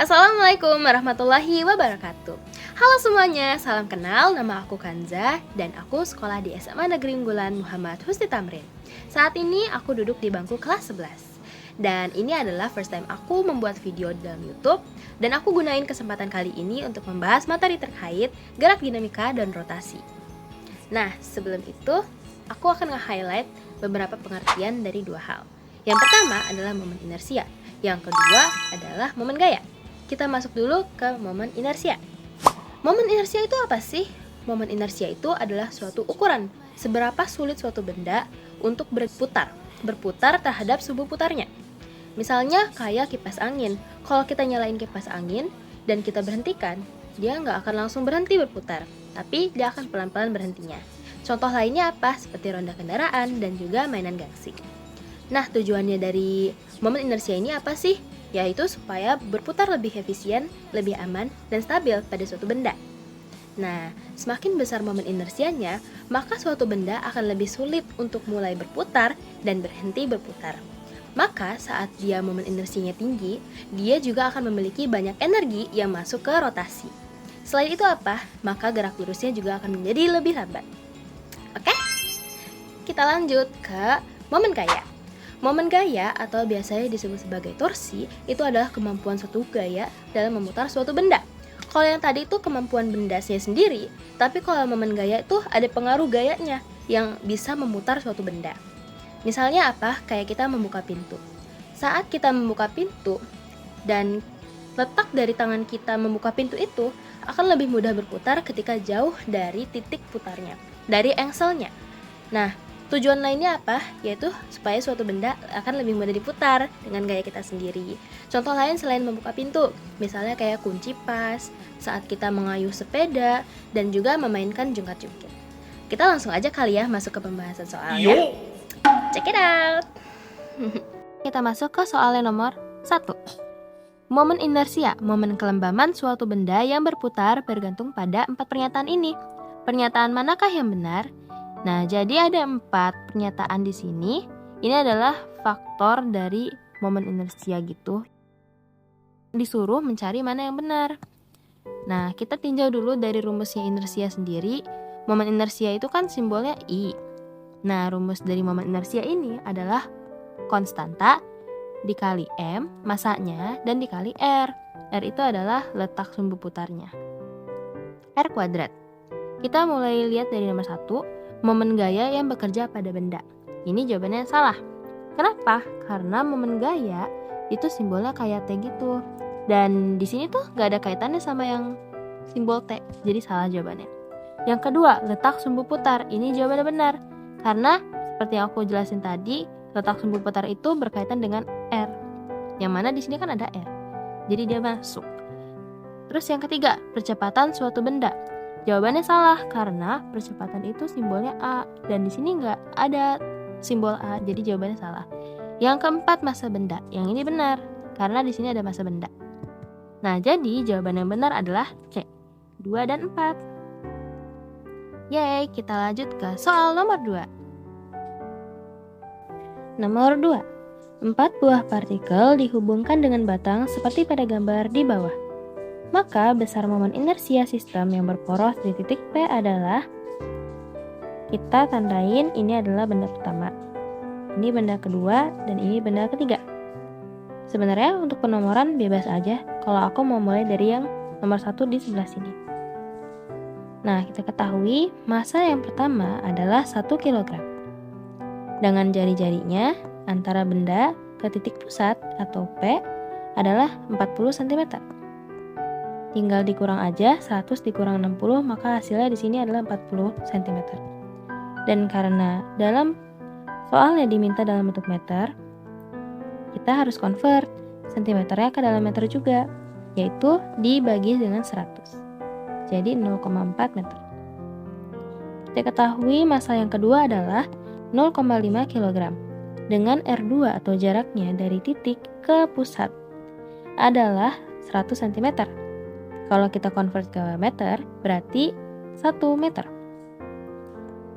Assalamualaikum warahmatullahi wabarakatuh. Halo semuanya, salam kenal, nama aku Kanza dan aku sekolah di SMA Negeri Unggulan Muhammad Husni Tamrin. Saat ini aku duduk di bangku kelas 11. Dan ini adalah first time aku membuat video dalam YouTube dan aku gunain kesempatan kali ini untuk membahas materi terkait gerak dinamika dan rotasi. Nah, sebelum itu aku akan nge-highlight beberapa pengertian dari dua hal. Yang pertama adalah momen inersia, yang kedua adalah momen gaya. Kita masuk dulu ke momen inersia. Momen inersia itu apa sih? Momen inersia itu adalah suatu ukuran seberapa sulit suatu benda untuk berputar terhadap suhu putarnya. Misalnya kayak kipas angin. Kalau kita nyalain kipas angin dan kita berhentikan, dia nggak akan langsung berhenti berputar, tapi dia akan pelan-pelan berhentinya. Contoh lainnya apa? Seperti ronda kendaraan dan juga mainan gangsing. Nah, tujuannya dari momen inersia ini apa sih? Yaitu supaya berputar lebih efisien, lebih aman, dan stabil pada suatu benda. Nah, semakin besar momen inersianya, maka suatu benda akan lebih sulit untuk mulai berputar dan berhenti berputar. Maka saat dia momen inersinya tinggi, dia juga akan memiliki banyak energi yang masuk ke rotasi. Selain itu apa? Maka gerak lurusnya juga akan menjadi lebih lambat. Oke? Kita lanjut ke momen gaya. Momen gaya atau biasanya disebut sebagai torsi itu adalah kemampuan suatu gaya dalam memutar suatu benda. Kalau yang tadi itu kemampuan bendanya sendiri, tapi kalau momen gaya itu ada pengaruh gayanya yang bisa memutar suatu benda. Misalnya apa? Kayak kita membuka pintu. Saat kita membuka pintu dan letak dari tangan kita membuka pintu itu akan lebih mudah berputar ketika jauh dari titik putarnya, dari engselnya. Nah, tujuan lainnya apa? Yaitu supaya suatu benda akan lebih mudah diputar dengan gaya kita sendiri. Contoh lain selain membuka pintu, misalnya kayak kunci pas, saat kita mengayuh sepeda, dan juga memainkan jungkat-jungkit. Kita langsung aja kali ya masuk ke pembahasan soalnya. Check it out! Kita masuk ke soal yang nomor 1. Momen inersia, momen kelembaman suatu benda yang berputar bergantung pada 4 pernyataan ini. Pernyataan manakah yang benar? Nah, jadi ada 4 pernyataan di sini. Ini adalah faktor dari momen inersia gitu. Disuruh mencari mana yang benar. Nah, kita tinjau dulu dari rumusnya inersia sendiri. Momen inersia itu kan simbolnya I. Nah, rumus dari momen inersia ini adalah konstanta dikali M, masanya, dan dikali R. R itu adalah letak sumbu putarnya. R kuadrat. Kita mulai lihat dari nomor 1. Momen gaya yang bekerja pada benda. Ini jawabannya salah. Kenapa? Karena momen gaya itu simbolnya kayak T gitu. Dan di sini tuh gak ada kaitannya sama yang simbol T. Jadi salah jawabannya. Yang kedua, letak sumbu putar. Ini jawabannya benar. Karena seperti yang aku jelasin tadi, letak sumbu putar itu berkaitan dengan R. Yang mana di sini kan ada R. Jadi dia masuk. Terus yang ketiga, percepatan suatu benda. Jawabannya salah karena percepatan itu simbolnya A dan di sini nggak ada simbol A, jadi jawabannya salah. Yang keempat, massa benda. Yang ini benar karena di sini ada massa benda. Nah, jadi jawaban yang benar adalah C, 2 dan 4. Yeay, kita lanjut ke soal nomor 2. Nomor 2. 4 buah partikel dihubungkan dengan batang seperti pada gambar di bawah. Maka besar momen inersia sistem yang berporos di titik P adalah, kita tandain ini adalah benda pertama, ini benda kedua, dan ini benda ketiga. Sebenarnya untuk penomoran bebas aja, kalau aku mau mulai dari yang nomor 1 di sebelah sini. Nah, kita ketahui massa yang pertama adalah 1 kg. Dengan jari-jarinya antara benda ke titik pusat atau P adalah 40 cm. Tinggal dikurang aja, 100 dikurang 60, maka hasilnya di sini adalah 40 cm. Dan karena dalam soalnya diminta dalam bentuk meter, kita harus convert cm-nya ke dalam meter juga, yaitu dibagi dengan 100. Jadi 0,4 meter. Kita ketahui massa yang kedua adalah 0,5 kg. Dengan R2 atau jaraknya dari titik ke pusat adalah 100 cm. Kalau kita convert ke meter, berarti 1 meter.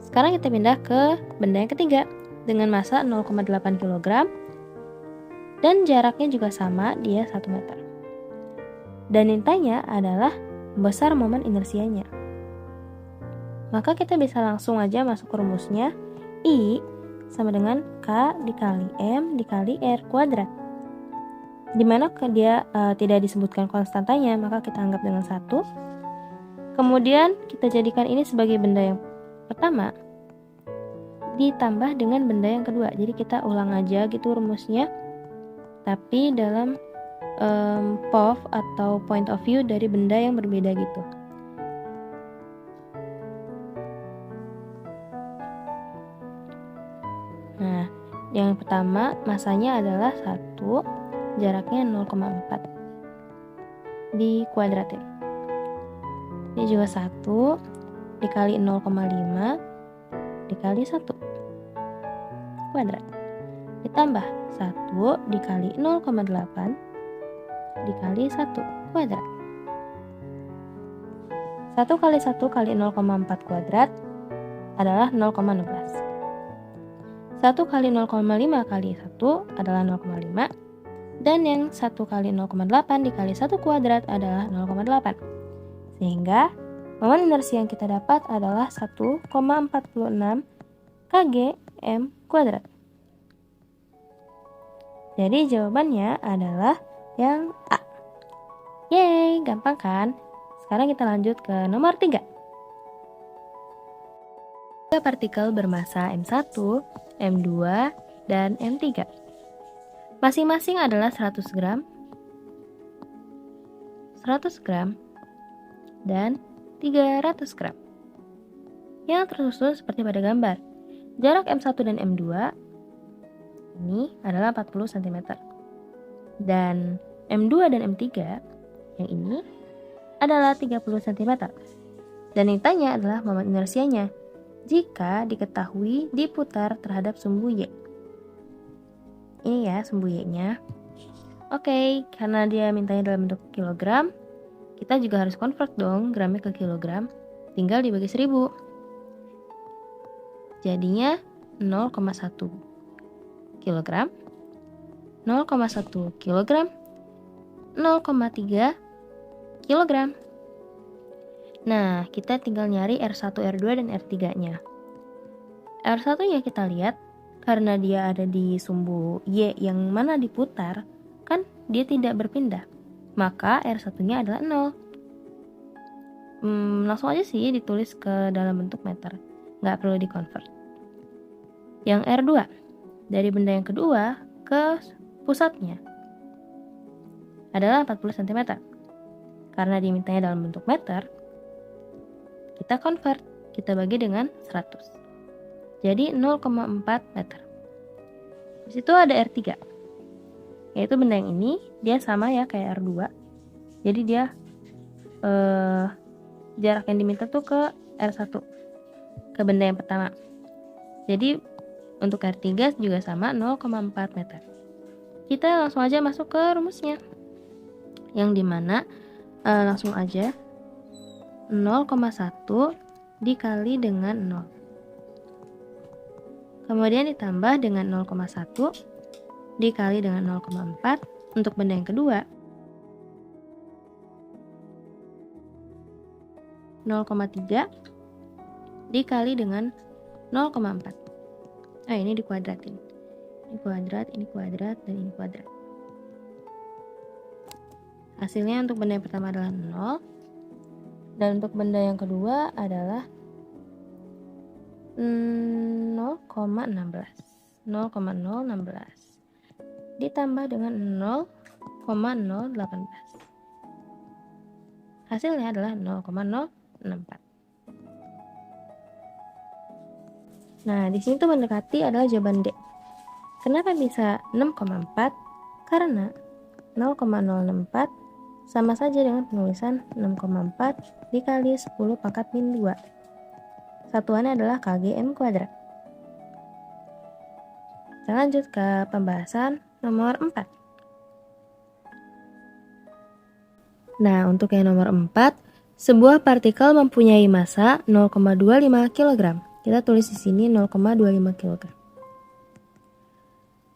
Sekarang kita pindah ke benda yang ketiga dengan massa 0,8 kg dan jaraknya juga sama, dia 1 meter. Dan yang ditanya adalah besar momen inersianya. Maka kita bisa langsung aja masuk ke rumusnya. I sama dengan K dikali M dikali R kuadrat. Dimana dia tidak disebutkan konstantanya, maka kita anggap dengan 1. Kemudian kita jadikan ini sebagai benda yang pertama ditambah dengan benda yang kedua. Jadi kita ulang aja gitu rumusnya, tapi dalam POV atau point of view dari benda yang berbeda gitu. Nah, yang pertama masanya adalah 1, jaraknya 0,4 dikuadratin. Ini juga 1 dikali 0,5 dikali 1 kuadrat. Ditambah 1 dikali 0,8 dikali 1 kuadrat. 1 kali 1 kali 0,4 kuadrat adalah 0,16. 1 kali 0,5 kali 1 adalah 0,5. Dan yang 1 kali 0,8 dikali 1 kuadrat adalah 0,8. Sehingga momen inersi yang kita dapat adalah 1,46 kgm kuadrat. Jadi jawabannya adalah yang A. Yeay, gampang kan? Sekarang kita lanjut ke nomor 3. 3 partikel bermasa M1, M2, dan M3. Masing-masing adalah 100 gram, 100 gram, dan 300 gram. Yang tersusun seperti pada gambar. Jarak M1 dan M2 ini adalah 40 cm. Dan M2 dan M3 yang ini adalah 30 cm. Dan yang ditanya adalah momen inersianya jika diketahui diputar terhadap sumbu Y. Ini ya sumbu Y-nya. Oke, karena dia mintanya dalam bentuk kilogram, kita juga harus convert dong gramnya ke kilogram. Tinggal dibagi 1000. Jadinya 0,1 kilogram, 0,1 kilogram, 0,3 kilogram. Nah, kita tinggal nyari R1, R2, dan R3-nya. R1-nya kita lihat, karena dia ada di sumbu Y yang mana diputar, kan dia tidak berpindah. Maka R1-nya adalah 0. Langsung aja sih ditulis ke dalam bentuk meter. Nggak perlu di-convert. Yang R2, dari benda yang kedua ke pusatnya adalah 40 cm. Karena dimintanya dalam bentuk meter, kita convert. Kita bagi dengan 100. Jadi 0,4 meter. Di situ ada R3. Yaitu benda yang ini, dia sama ya kayak R2. Jadi dia jarak yang diminta tuh ke R1. Ke benda yang pertama. Jadi untuk R3 juga sama 0,4 meter. Kita langsung aja masuk ke rumusnya. Yang dimana langsung aja 0,1 dikali dengan 0. Kemudian ditambah dengan 0,1 dikali dengan 0,4 untuk benda yang kedua. 0,3 dikali dengan 0,4. Ini dikuadratin. Ini kuadrat, ini kuadrat, dan ini kuadrat. Hasilnya untuk benda yang pertama adalah 0. Dan untuk benda yang kedua adalah 0,16 ditambah dengan 0,018. Hasilnya adalah 0,064. Nah, di sini tuh mendekati adalah jawaban D. Kenapa bisa 6,4? Karena 0,064 sama saja dengan penulisan 6,4 dikali 10 pangkat min 2. Satuannya adalah kgm kuadrat. Kita lanjut ke pembahasan nomor 4. Nah, untuk yang nomor 4, sebuah partikel mempunyai massa 0,25 kg. Kita tulis di sini 0,25 kg.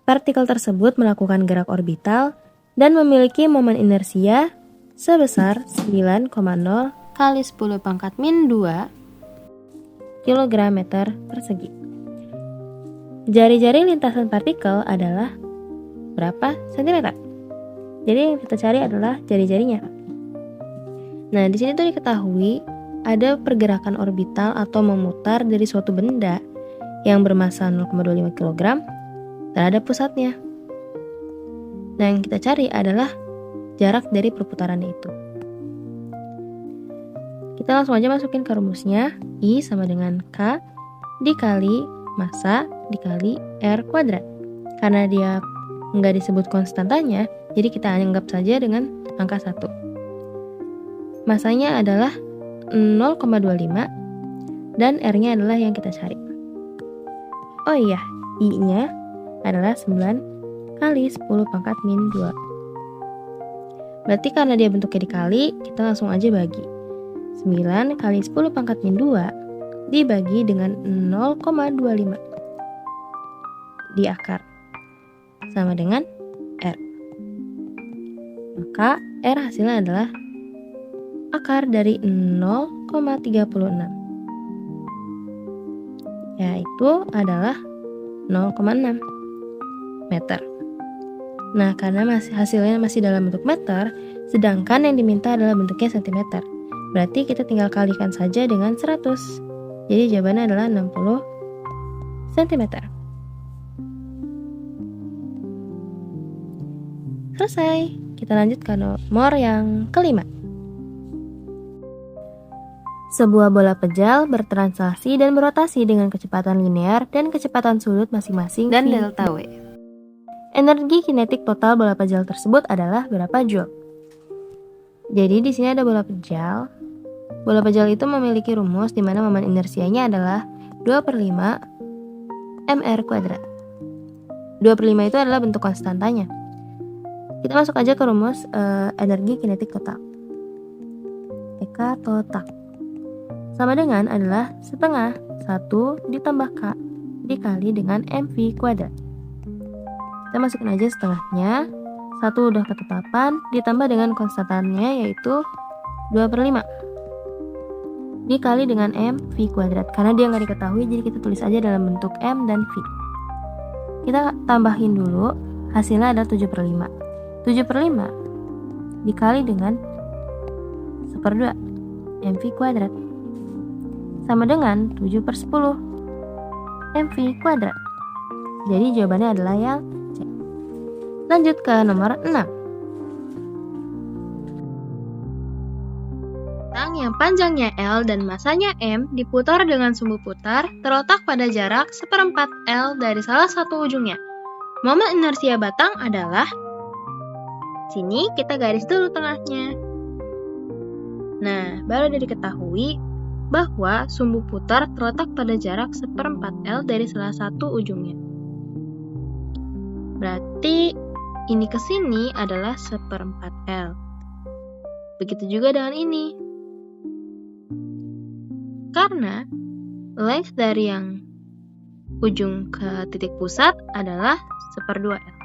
Partikel tersebut melakukan gerak orbital dan memiliki momen inersia sebesar 9,0 kali 10 pangkat min 2 kilogram meter persegi. Jari-jari lintasan partikel adalah berapa sentimeter? Jadi yang kita cari adalah jari-jarinya. Nah, di sini tuh diketahui ada pergerakan orbital atau memutar dari suatu benda yang bermasa 0,25 kg terhadap pusatnya. Nah, yang kita cari adalah jarak dari perputarannya itu. Kita langsung aja masukin ke rumusnya. I sama dengan K dikali massa dikali R kuadrat. Karena dia nggak disebut konstantanya, jadi kita anggap saja dengan angka 1. Masanya adalah 0,25 dan R-nya adalah yang kita cari. Oh iya, I-nya adalah 9 kali 10 pangkat min 2. Berarti karena dia bentuknya dikali, kita langsung aja bagi. 9 kali 10 pangkat min 2 dibagi dengan 0,25 di akar. Sama dengan R. Maka R hasilnya adalah akar dari 0,36, yaitu adalah 0,6 meter. Nah, karena hasilnya masih dalam bentuk meter, sedangkan yang diminta adalah bentuknya sentimeter, berarti kita tinggal kalikan saja dengan 100. Jadi jawabannya adalah 60 cm. Selesai. Kita lanjut ke nomor yang kelima. Sebuah bola pejal bertranslasi dan berotasi dengan kecepatan linear dan kecepatan sudut masing-masing dan delta W. Energi kinetik total bola pejal tersebut adalah berapa joule? Jadi di sini ada bola pejal. Bola pejal itu memiliki rumus di mana momen inersianya adalah 2/5 mr kuadrat. 2/5 itu adalah bentuk konstantanya. Kita masuk aja ke rumus energi kinetik total. EK total sama dengan adalah setengah 1 ditambah K dikali dengan mv kuadrat. Kita masukin aja setengahnya. 1 udah ketetapan ditambah dengan konstantannya yaitu 2/5 dikali dengan mv kuadrat. Karena dia nggak diketahui, jadi kita tulis aja dalam bentuk m dan v. Kita tambahin dulu, hasilnya ada 7/5. 7/5 dikali dengan 1/2 mv kuadrat sama dengan 7/10 mv kuadrat. Jadi jawabannya adalah yang C. Lanjut ke nomor 6. Tang yang panjangnya L dan masanya M diputar dengan sumbu putar terletak pada jarak 1/4 L dari salah satu ujungnya. Momen inersia batang adalah, sini kita garis dulu tengahnya. Nah, baru diketahui bahwa sumbu putar terletak pada jarak 1/4 L dari salah satu ujungnya. Berarti ini ke sini adalah 1/4 L. Begitu juga dengan ini. Karena length dari yang ujung ke titik pusat adalah 1/2 L.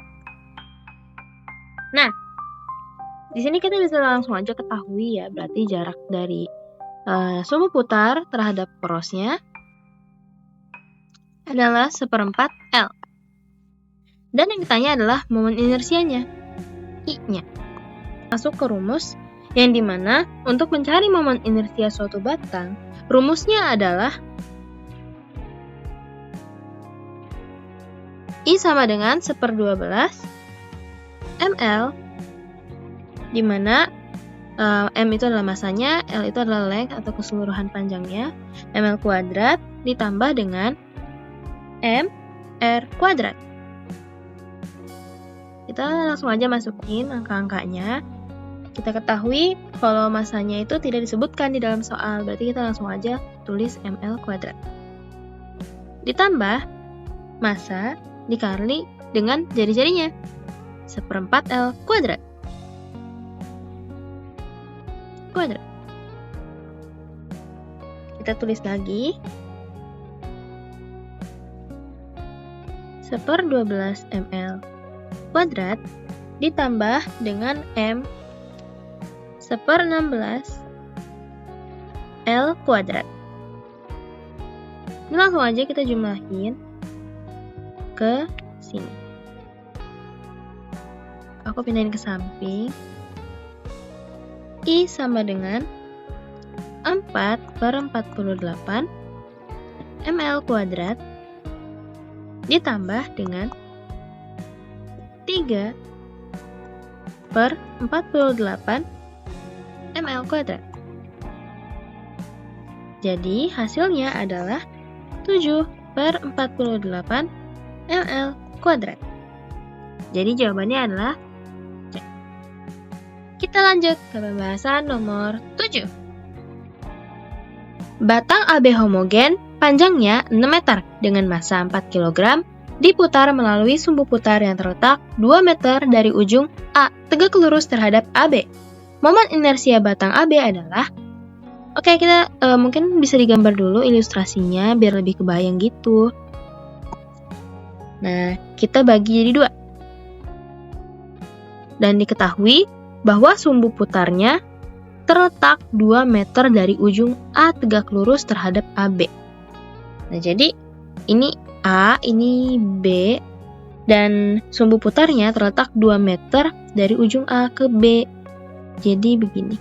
Nah, di sini kita bisa langsung aja ketahui ya, berarti jarak dari sumbu putar terhadap porosnya adalah 1/4 L. Dan yang ditanya adalah momen inersianya, I-nya. Masuk ke rumus yang dimana untuk mencari momen inersia suatu batang, rumusnya adalah I sama dengan 1/12 ml, dimana M itu adalah masanya, L itu adalah length atau keseluruhan panjangnya, ml kuadrat ditambah dengan m r kuadrat. Kita langsung aja masukin angka-angkanya. Kita ketahui kalau masanya itu tidak disebutkan di dalam soal, berarti kita langsung aja tulis ml kuadrat. Ditambah massa dikali dengan jari-jarinya, 1/4 L kuadrat. Kita tulis lagi 1/12 ml kuadrat ditambah dengan m 1/16 L kuadrat. Ini langsung aja kita jumlahin ke sini. Aku pindahin ke samping. I sama dengan 4/48 ml kuadrat ditambah dengan 3/48 ml kuadrat. Jadi hasilnya adalah 7/48 ml kuadrat. Jadi jawabannya adalah C. Kita lanjut ke pembahasan nomor 7. Batang AB homogen panjangnya 6 meter dengan massa 4 kg diputar melalui sumbu putar yang terletak 2 meter dari ujung A tegak lurus terhadap AB. Momen inersia batang AB adalah... Oke, kita mungkin bisa digambar dulu ilustrasinya biar lebih kebayang gitu. Nah, kita bagi jadi 2. Dan diketahui bahwa sumbu putarnya terletak 2 meter dari ujung A tegak lurus terhadap AB. Nah, jadi ini A, ini B, dan sumbu putarnya terletak 2 meter dari ujung A ke B. Jadi begini.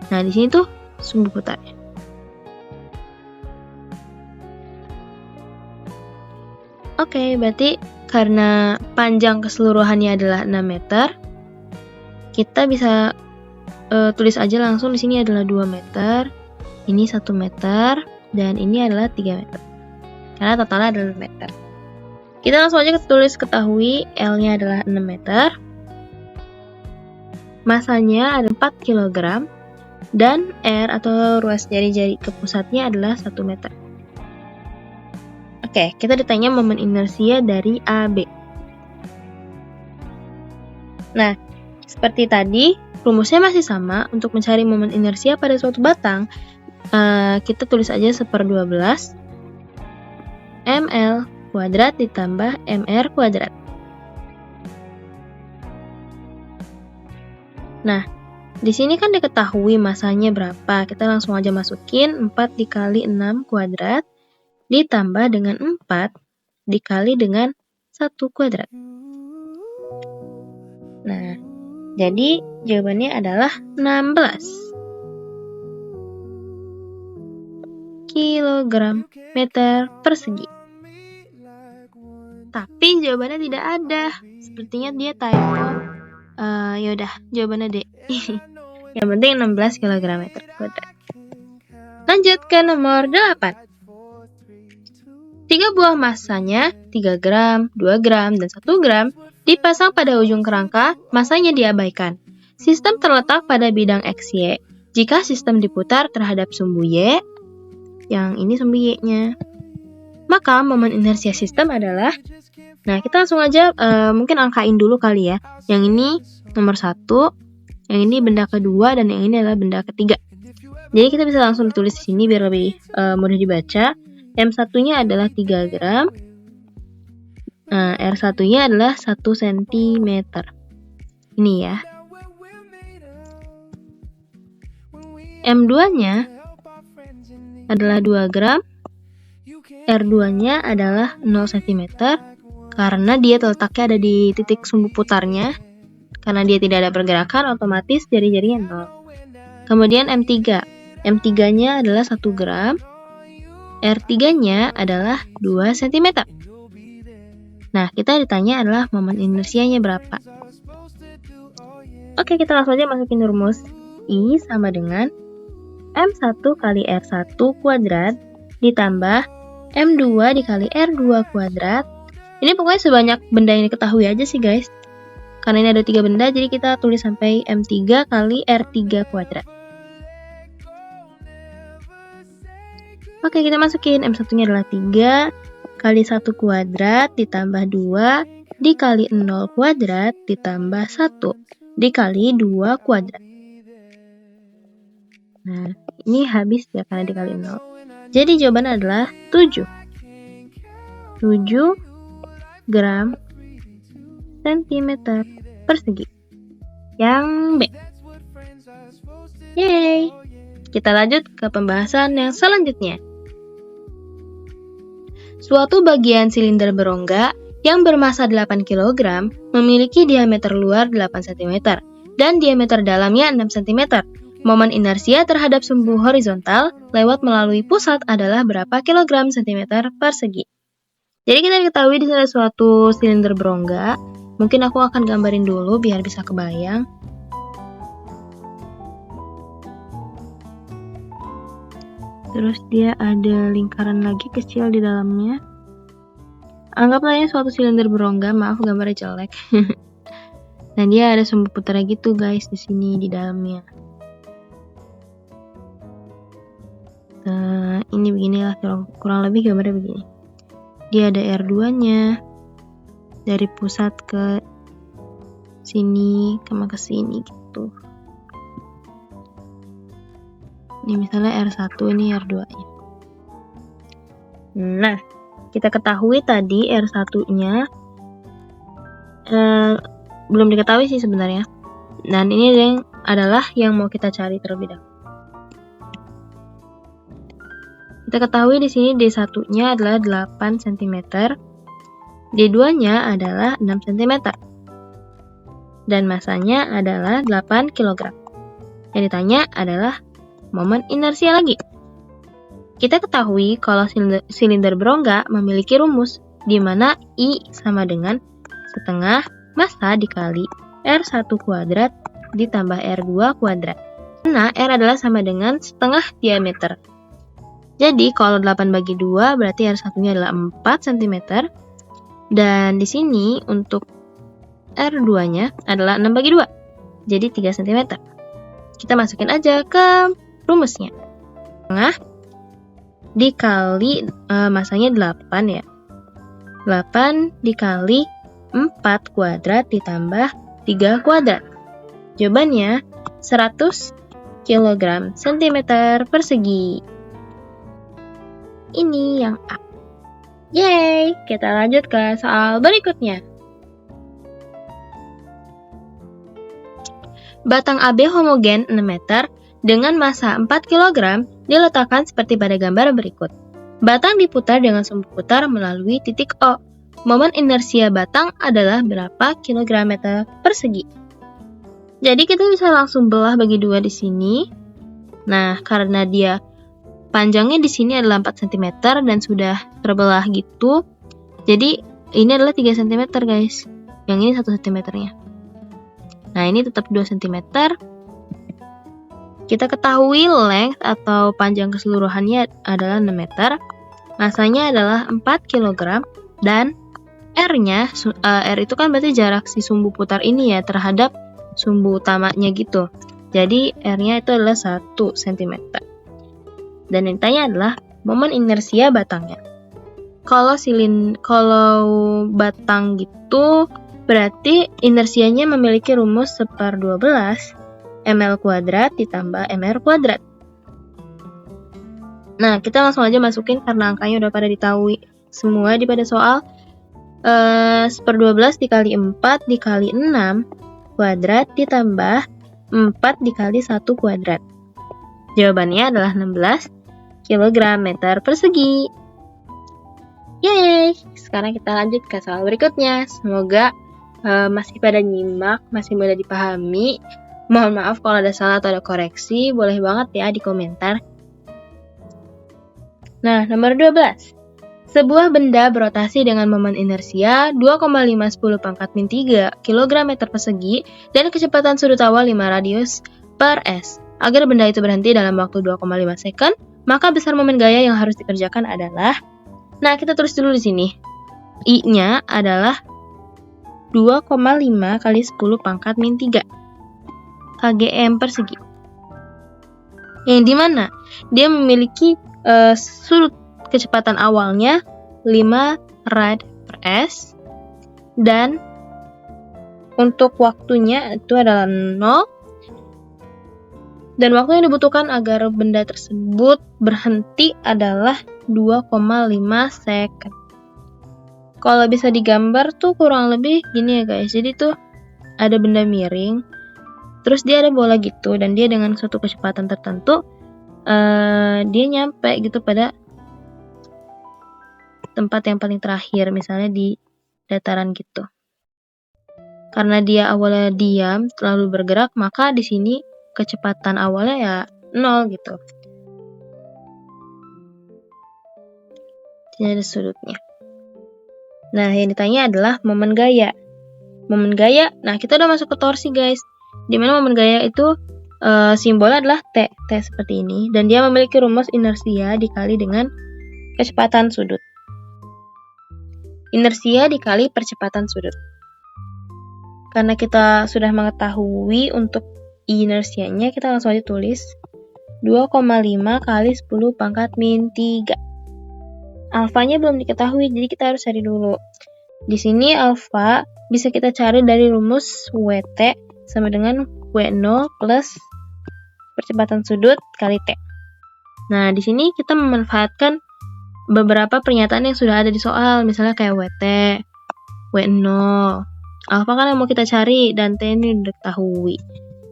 Nah, di sini tuh sumbu putarnya. Oke, berarti karena panjang keseluruhannya adalah 6 meter, kita bisa tulis aja langsung di sini adalah 2 meter, ini 1 meter, dan ini adalah 3 meter. Karena totalnya adalah 6 meter. Kita langsung aja tulis ketahui L-nya adalah 6 meter. Masanya ada 4 kg. Dan R atau ruas jari-jari ke pusatnya adalah 1 meter. Oke, kita ditanya momen inersia dari AB. Nah, seperti tadi, rumusnya masih sama. Untuk mencari momen inersia pada suatu batang, kita tulis aja 1/12 ml kuadrat ditambah mr kuadrat. Nah, di sini kan diketahui masanya berapa. Kita langsung aja masukin 4 dikali 6 kuadrat ditambah dengan 4 dikali dengan 1 kuadrat. Nah, jadi jawabannya adalah 16 kilogram meter persegi. Tapi jawabannya tidak ada. Sepertinya dia typo. Yaudah, jawabannya D. Yang penting 16 kg meter kuadrat. Lanjut ke nomor 8. 3 buah masanya 3 gram, 2 gram, dan 1 gram dipasang pada ujung kerangka, masanya diabaikan. Sistem terletak pada bidang XY. Jika sistem diputar terhadap sumbu Y, yang ini sumbu Y-nya, maka momen inersia sistem adalah... Nah, kita langsung aja mungkin angkain dulu kali ya. Yang ini nomor 1, yang ini benda kedua, dan yang ini adalah benda ketiga. Jadi kita bisa langsung ditulis di sini biar lebih mudah dibaca. M1-nya adalah 3 gram. Nah, R1-nya adalah 1 cm. Ini ya. M2-nya adalah 2 gram. R2-nya adalah 0 cm. Karena dia letaknya ada di titik sumbu putarnya. Karena dia tidak ada pergerakan, otomatis jari-jarinya 0. Kemudian M3. M3-nya adalah 1 gram. R3-nya adalah 2 cm. Nah, kita ditanya adalah momen inersianya berapa. Oke, kita langsung aja masukin rumus. I sama dengan M1 kali R1 kuadrat ditambah M2 dikali R2 kuadrat. Ini pokoknya sebanyak benda yang diketahui aja sih guys. Karena ini ada 3 benda, jadi kita tulis sampai M3 kali R3 kuadrat. Oke, kita masukin M1-nya adalah 3 kali 1 kuadrat ditambah 2 dikali 0 kuadrat ditambah 1 dikali 2 kuadrat. Nah, ini habis ya karena dikali 0. Jadi jawabannya adalah 7 gram centimeter persegi. Yang B. Yeay! Kita lanjut ke pembahasan yang selanjutnya. Suatu bagian silinder berongga yang bermassa 8 kg memiliki diameter luar 8 cm dan diameter dalamnya 6 cm. Momen inersia terhadap sumbu horizontal lewat melalui pusat adalah berapa kilogram cm persegi. Jadi kita ketahui di sini suatu silinder berongga. Mungkin aku akan gambarin dulu biar bisa kebayang. Terus dia ada lingkaran lagi kecil di dalamnya. Anggaplah ini suatu silinder berongga, maaf gambarnya jelek. Nah, dia ada sumbu putar gitu guys di sini di dalamnya. Nah, ini beginilah kurang lebih gambarnya begini. Dia ada R2-nya. Dari pusat ke sini, ke sini gitu. Ini misalnya R1, ini R2-nya. Nah, kita ketahui tadi R1-nya belum diketahui sih sebenarnya. Dan ini adalah yang mau kita cari terlebih dahulu. Kita ketahui di sini D1-nya adalah 8 cm. D2-nya adalah 6 cm. Dan masanya adalah 8 kg. Yang ditanya adalah momen inersia lagi. Kita ketahui kalau silinder berongga memiliki rumus di mana I sama dengan setengah massa dikali R1 kuadrat ditambah R2 kuadrat. Karena R adalah sama dengan setengah diameter. Jadi kalau 8 bagi 2 berarti R1-nya adalah 4 cm. Dan di sini untuk R2-nya adalah 6 bagi 2. Jadi 3 cm. Kita masukin aja ke rumusnya. Setengah dikali masanya 8 ya. 8 dikali 4 kuadrat ditambah 3 kuadrat. Jawabannya 100 kg cm persegi. Ini yang A. Yeay, kita lanjut ke soal berikutnya. Batang AB homogen 6 meter dengan massa 4 kg diletakkan seperti pada gambar berikut. Batang diputar dengan sumbu putar melalui titik O. Momen inersia batang adalah berapa kilogram persegi? Jadi kita bisa langsung belah bagi 2 di sini. Nah, karena dia panjangnya di sini adalah 4 cm dan sudah terbelah gitu. Jadi ini adalah 3 cm guys. Yang ini 1 cm-nya. Nah, ini tetap 2 cm. Kita ketahui length atau panjang keseluruhannya adalah 6 meter. Masanya adalah 4 kg dan R-nya, R itu kan berarti jarak si sumbu putar ini ya terhadap sumbu utamanya gitu. Jadi R-nya itu adalah 1 cm. Dan yang ditanya adalah momen inersia batangnya. Kalau batang gitu berarti inersianya memiliki rumus 1/12 ml kuadrat ditambah mr kuadrat. Nah, kita langsung aja masukin karena angkanya udah pada ditahui semua pada soal. 1/12 dikali 4 dikali 6 kuadrat ditambah 4 dikali 1 kuadrat. Jawabannya adalah 16 kg meter persegi. Yeay! Sekarang kita lanjut ke soal berikutnya. Semoga masih pada nyimak, masih mudah dipahami. Mohon maaf kalau ada salah atau ada koreksi, boleh banget ya di komentar. Nah, nomor 12. Sebuah benda berotasi dengan momen inersia 2,5×10⁻³ kg meter persegi dan kecepatan sudut awal 5 radius per s. Agar benda itu berhenti dalam waktu 2,5 second, maka besar momen gaya yang harus dikerjakan adalah. Nah, kita tulis dulu di sini. I-nya adalah 2,5 kali 10⁻³ kgm persegi. Yang dimana dia memiliki sudut kecepatan awalnya 5 rad per s dan untuk waktunya itu adalah 0 dan waktu yang dibutuhkan agar benda tersebut berhenti adalah 2,5 second. Kalau bisa digambar tuh kurang lebih gini ya guys. Jadi tuh ada benda miring. terus dia ada bola gitu, dan dia dengan suatu kecepatan tertentu dia nyampe gitu pada tempat yang paling terakhir, misalnya di dataran gitu. Karena dia awalnya diam lalu bergerak, maka di sini kecepatan awalnya ya 0 gitu. Ini ada sudutnya. Nah, yang ditanya adalah momen gaya. Momen gaya, nah kita udah masuk ke torsi guys. Dimana momen gaya itu simbolnya adalah T seperti ini. Dan dia memiliki rumus inersia dikali dengan kecepatan sudut. Inersia dikali percepatan sudut. Karena kita sudah mengetahui untuk inersianya, kita langsung aja tulis 2,5 kali 10 pangkat min 3. Alfanya belum diketahui, jadi kita harus cari dulu. Di sini alfa bisa kita cari dari rumus WT sama dengan W0 plus percepatan sudut kali T. Nah, di sini kita memanfaatkan beberapa pernyataan yang sudah ada di soal, misalnya kayak WT, W0. Alfa kan yang mau kita cari, dan T ini udah diketahui.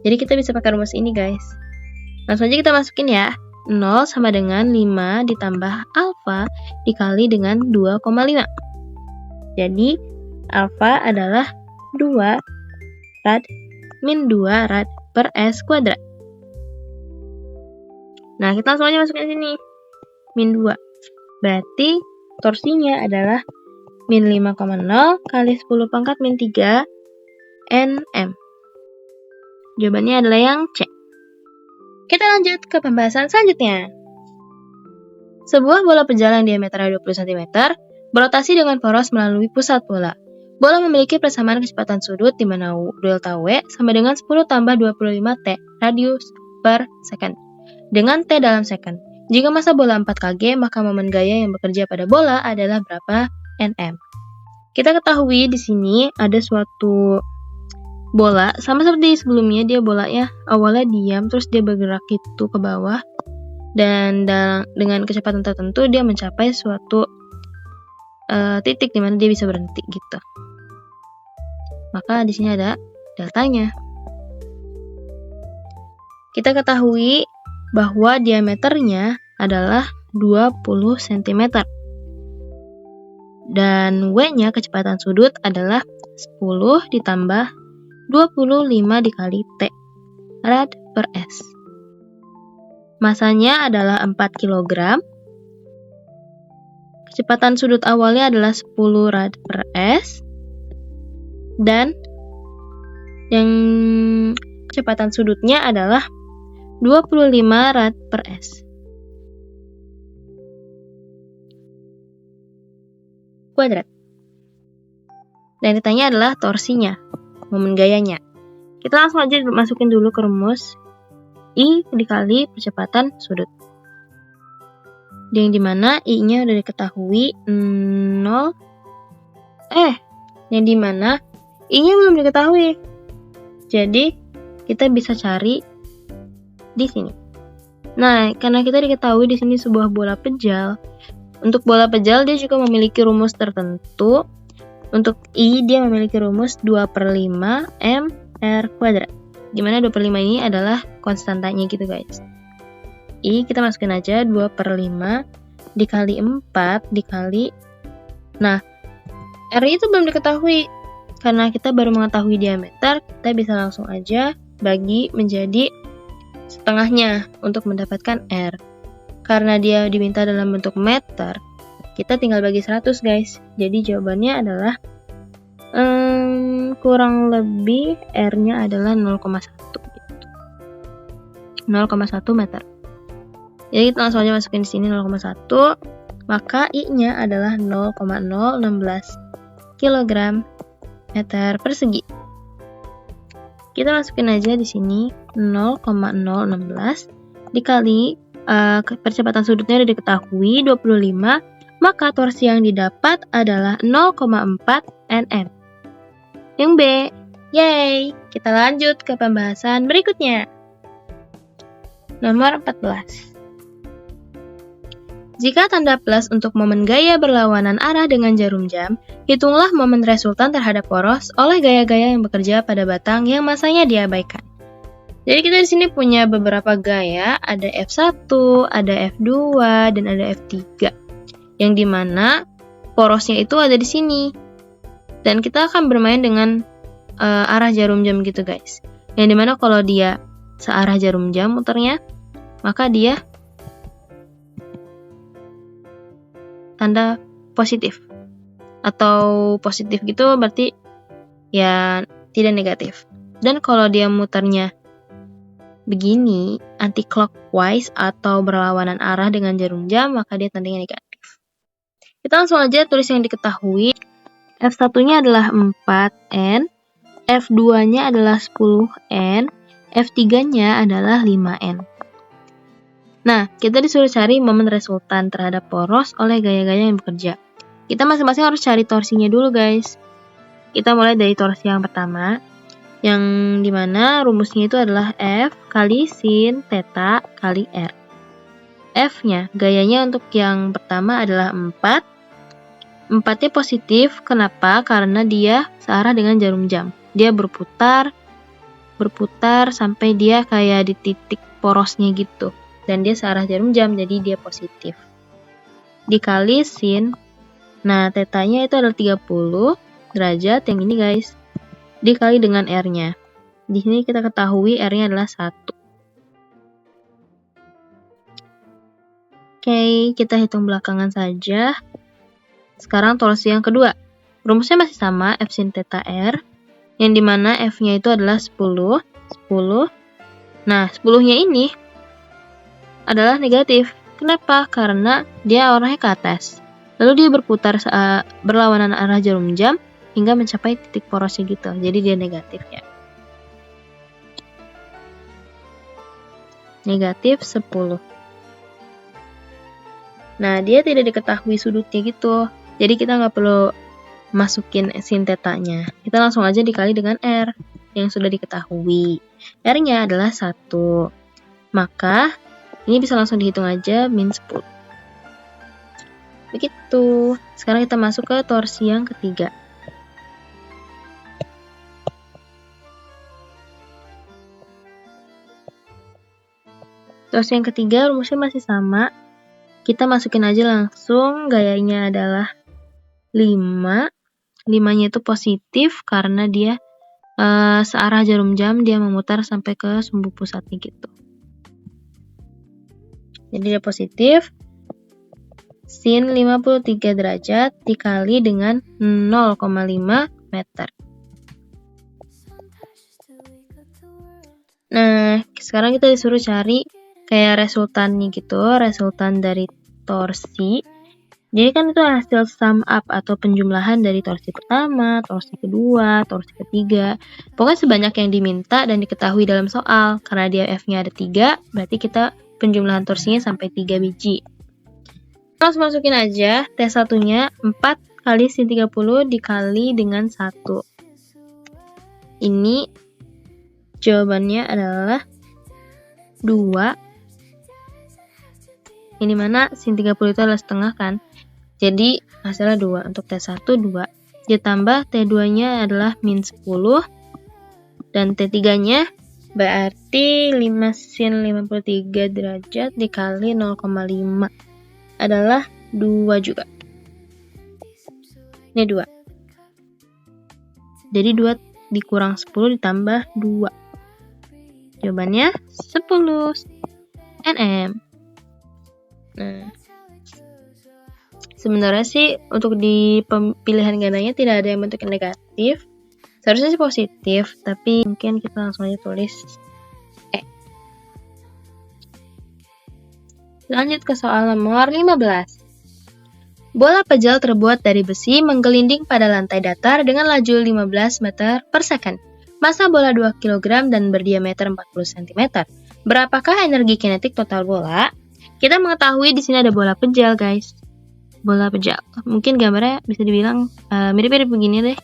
Jadi kita bisa pakai rumus ini guys. Langsung aja kita masukin ya. 0 sama dengan 5 ditambah alfa dikali dengan 2,5. Jadi alfa adalah 2 rad min 2 rad per S kuadrat. Nah, kita langsung aja masukin sini. Min 2. Berarti torsinya adalah min 5,0 kali 10 pangkat min 3 Nm. Jawabannya adalah yang C. Kita lanjut ke pembahasan selanjutnya. Sebuah bola pejal yang diameternya 20 cm berotasi dengan poros melalui pusat bola. Bola memiliki persamaan kecepatan sudut di mana delta W sama dengan 10 tambah 25 T radius per second dengan T dalam second. Jika massa bola 4 kg, maka momen gaya yang bekerja pada bola adalah berapa Nm. Kita ketahui di sini ada suatu bola, sama seperti sebelumnya, dia bolanya awalnya diam, terus dia bergerak itu ke bawah, dan dengan kecepatan tertentu dia mencapai suatu titik di mana dia bisa berhenti gitu. Maka di sini ada deltanya. Kita ketahui bahwa diameternya adalah 20 cm. Dan W-nya kecepatan sudut adalah 10 ditambah 25 dikali T rad per S. Masanya adalah 4 kg. Kecepatan sudut awalnya adalah 10 rad per S. Dan yang kecepatan sudutnya adalah 25 rad per S. Kuadrat. Dan ditanya adalah torsinya, momen gayanya. Kita langsung aja masukin dulu ke rumus I dikali percepatan sudut. Yang dimana I-nya udah diketahui 0. Yang dimana I-nya belum diketahui. Jadi kita bisa cari di sini. Nah, karena kita diketahui di sini sebuah bola pejal. Untuk bola pejal dia juga memiliki rumus tertentu. Untuk I dia memiliki rumus 2/5 mr kuadrat. Dimana 2/5 ini adalah konstantanya gitu guys. I kita masukin aja 2/5 dikali 4 dikali. Nah, R itu belum diketahui. Karena kita baru mengetahui diameter, kita bisa langsung aja bagi menjadi setengahnya untuk mendapatkan R. Karena dia diminta dalam bentuk meter, kita tinggal bagi 100 guys. Jadi jawabannya adalah kurang lebih R-nya adalah 0,1 gitu. 0,1 meter. Jadi kita langsung aja masukin di sini 0,1, maka I-nya adalah 0,016 kg meter persegi. Kita masukin aja di sini 0,016 dikali percepatan sudutnya udah diketahui 25, maka torsi yang didapat adalah 0,4 Nm. Yang B. Yay! Kita lanjut ke pembahasan berikutnya. Nomor 14. Jika tanda plus untuk momen gaya berlawanan arah dengan jarum jam, hitunglah momen resultan terhadap poros oleh gaya-gaya yang bekerja pada batang yang masanya diabaikan. Jadi kita di sini punya beberapa gaya, ada F1, ada F2, dan ada F3. Yang dimana porosnya itu ada di sini. Dan kita akan bermain dengan arah jarum jam gitu guys. Yang dimana kalau dia searah jarum jam muternya, maka dia tanda positif. Atau positif gitu berarti ya tidak negatif. Dan kalau dia muternya begini, anti clockwise atau berlawanan arah dengan jarum jam, maka dia tandanya negatif. Kita langsung aja tulis yang diketahui. F1-nya adalah 4N, F2-nya adalah 10N, F3-nya adalah 5N. Nah, kita disuruh cari momen resultan terhadap poros oleh gaya-gaya yang bekerja. Kita masing-masing harus cari torsinya dulu guys. Kita mulai dari torsi yang pertama, yang dimana rumusnya itu adalah F kali sin theta kali R. F-nya, gayanya untuk yang pertama adalah 4. 4-nya positif, kenapa? Karena dia searah dengan jarum jam. Dia berputar sampai dia kayak di titik porosnya gitu. Dan dia searah jarum jam, jadi dia positif. Dikali sin, nah tetanya itu adalah 30 derajat, yang ini guys. Dikali dengan R-nya. Di sini kita ketahui R-nya adalah 1. Oke, kita hitung belakangan saja. Sekarang torsi yang kedua. Rumusnya masih sama, F sin theta R. Yang dimana F-nya itu adalah 10. Nah, 10-nya ini adalah negatif. Kenapa? Karena dia arahnya ke atas. Lalu dia berputar berlawanan arah jarum jam hingga mencapai titik porosnya gitu. Jadi dia negatif ya. Negatif 10. Nah, dia tidak diketahui sudutnya gitu. Jadi kita nggak perlu masukin sin tetanya. Kita langsung aja dikali dengan R yang sudah diketahui. R-nya adalah 1. Maka ini bisa langsung dihitung aja min 10. Begitu. Sekarang kita masuk ke torsi yang ketiga. Torsi yang ketiga rumusnya masih sama. Kita masukin aja langsung, gayanya adalah 5. 5-nya itu positif karena dia searah jarum jam, dia memutar sampai ke sumbu pusatnya gitu. Jadi dia positif. Sin 53 derajat dikali dengan 0,5 meter. Nah, sekarang kita disuruh cari kayak resultannya gitu, resultan dari torsi. Jadi kan itu hasil sum up atau penjumlahan dari torsi pertama, torsi kedua, torsi ketiga. Pokoknya sebanyak yang diminta dan diketahui dalam soal. Karena dia F-nya ada 3, berarti kita penjumlahan torsinya sampai 3 biji. Langsung masukin aja, T1-nya 4 kali sin 30 dikali dengan 1. Ini jawabannya adalah 2. Ini mana sin 30 itu adalah setengah kan? Jadi hasilnya 2. Untuk T1 2. Ditambah T2-nya adalah min 10. Dan T3-nya berarti 5 sin 53 derajat dikali 0,5 adalah 2 juga. Ini 2. Jadi 2 dikurang 10 ditambah 2. Jawabannya 10 nm. Nah, sebenarnya sih untuk di pilihan gandanya tidak ada yang bentuk negatif. Seharusnya sih positif, tapi mungkin kita langsung aja tulis E. Lanjut ke soal nomor 15. Bola pejal terbuat dari besi menggelinding pada lantai datar dengan laju 15 meter per second. Massa bola 2 kg dan berdiameter 40 cm. Berapakah energi kinetik total bola? Kita mengetahui di sini ada bola pejal, guys. Bola pejal. Mungkin gambarnya bisa dibilang mirip-mirip begini deh.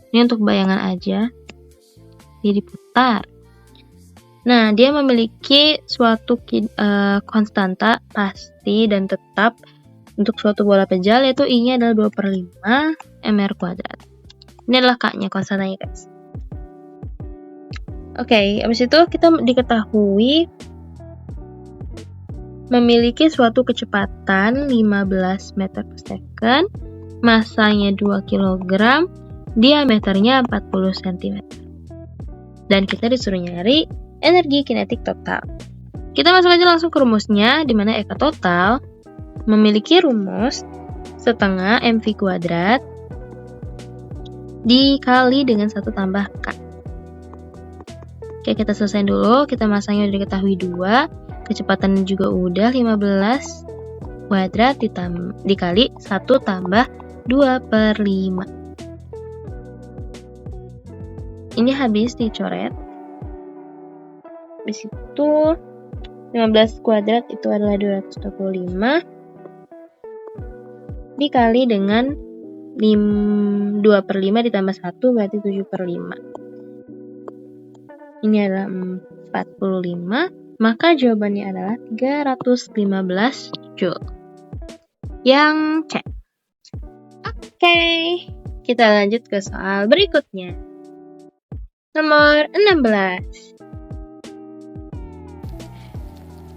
Ini untuk bayangan aja. Dia diputar. Nah, dia memiliki suatu konstanta pasti dan tetap untuk suatu bola pejal, yaitu I-nya adalah 2/5 mr². Ini adalah K-nya, konstantanya, guys. Oke, habis itu kita diketahui memiliki suatu kecepatan 15 meter per second, masanya 2 kg, diameternya 40 cm. Dan kita disuruh nyari energi kinetik total. Kita masuk aja langsung ke rumusnya, di mana Eka total memiliki rumus setengah mv kuadrat dikali dengan 1 tambah K. Oke, kita selesaiin dulu. Kita masangnya udah diketahui 2. Kecepatan juga udah 15 kuadrat dikali 1 tambah 2/5. Ini habis dicoret. Habis itu 15 kuadrat itu adalah 225 dikali dengan 2/5 ditambah 1 berarti 7/5. Ini adalah 45, maka jawabannya adalah 315 Joule. Yang C. Oke, kita lanjut ke soal berikutnya. Nomor 16.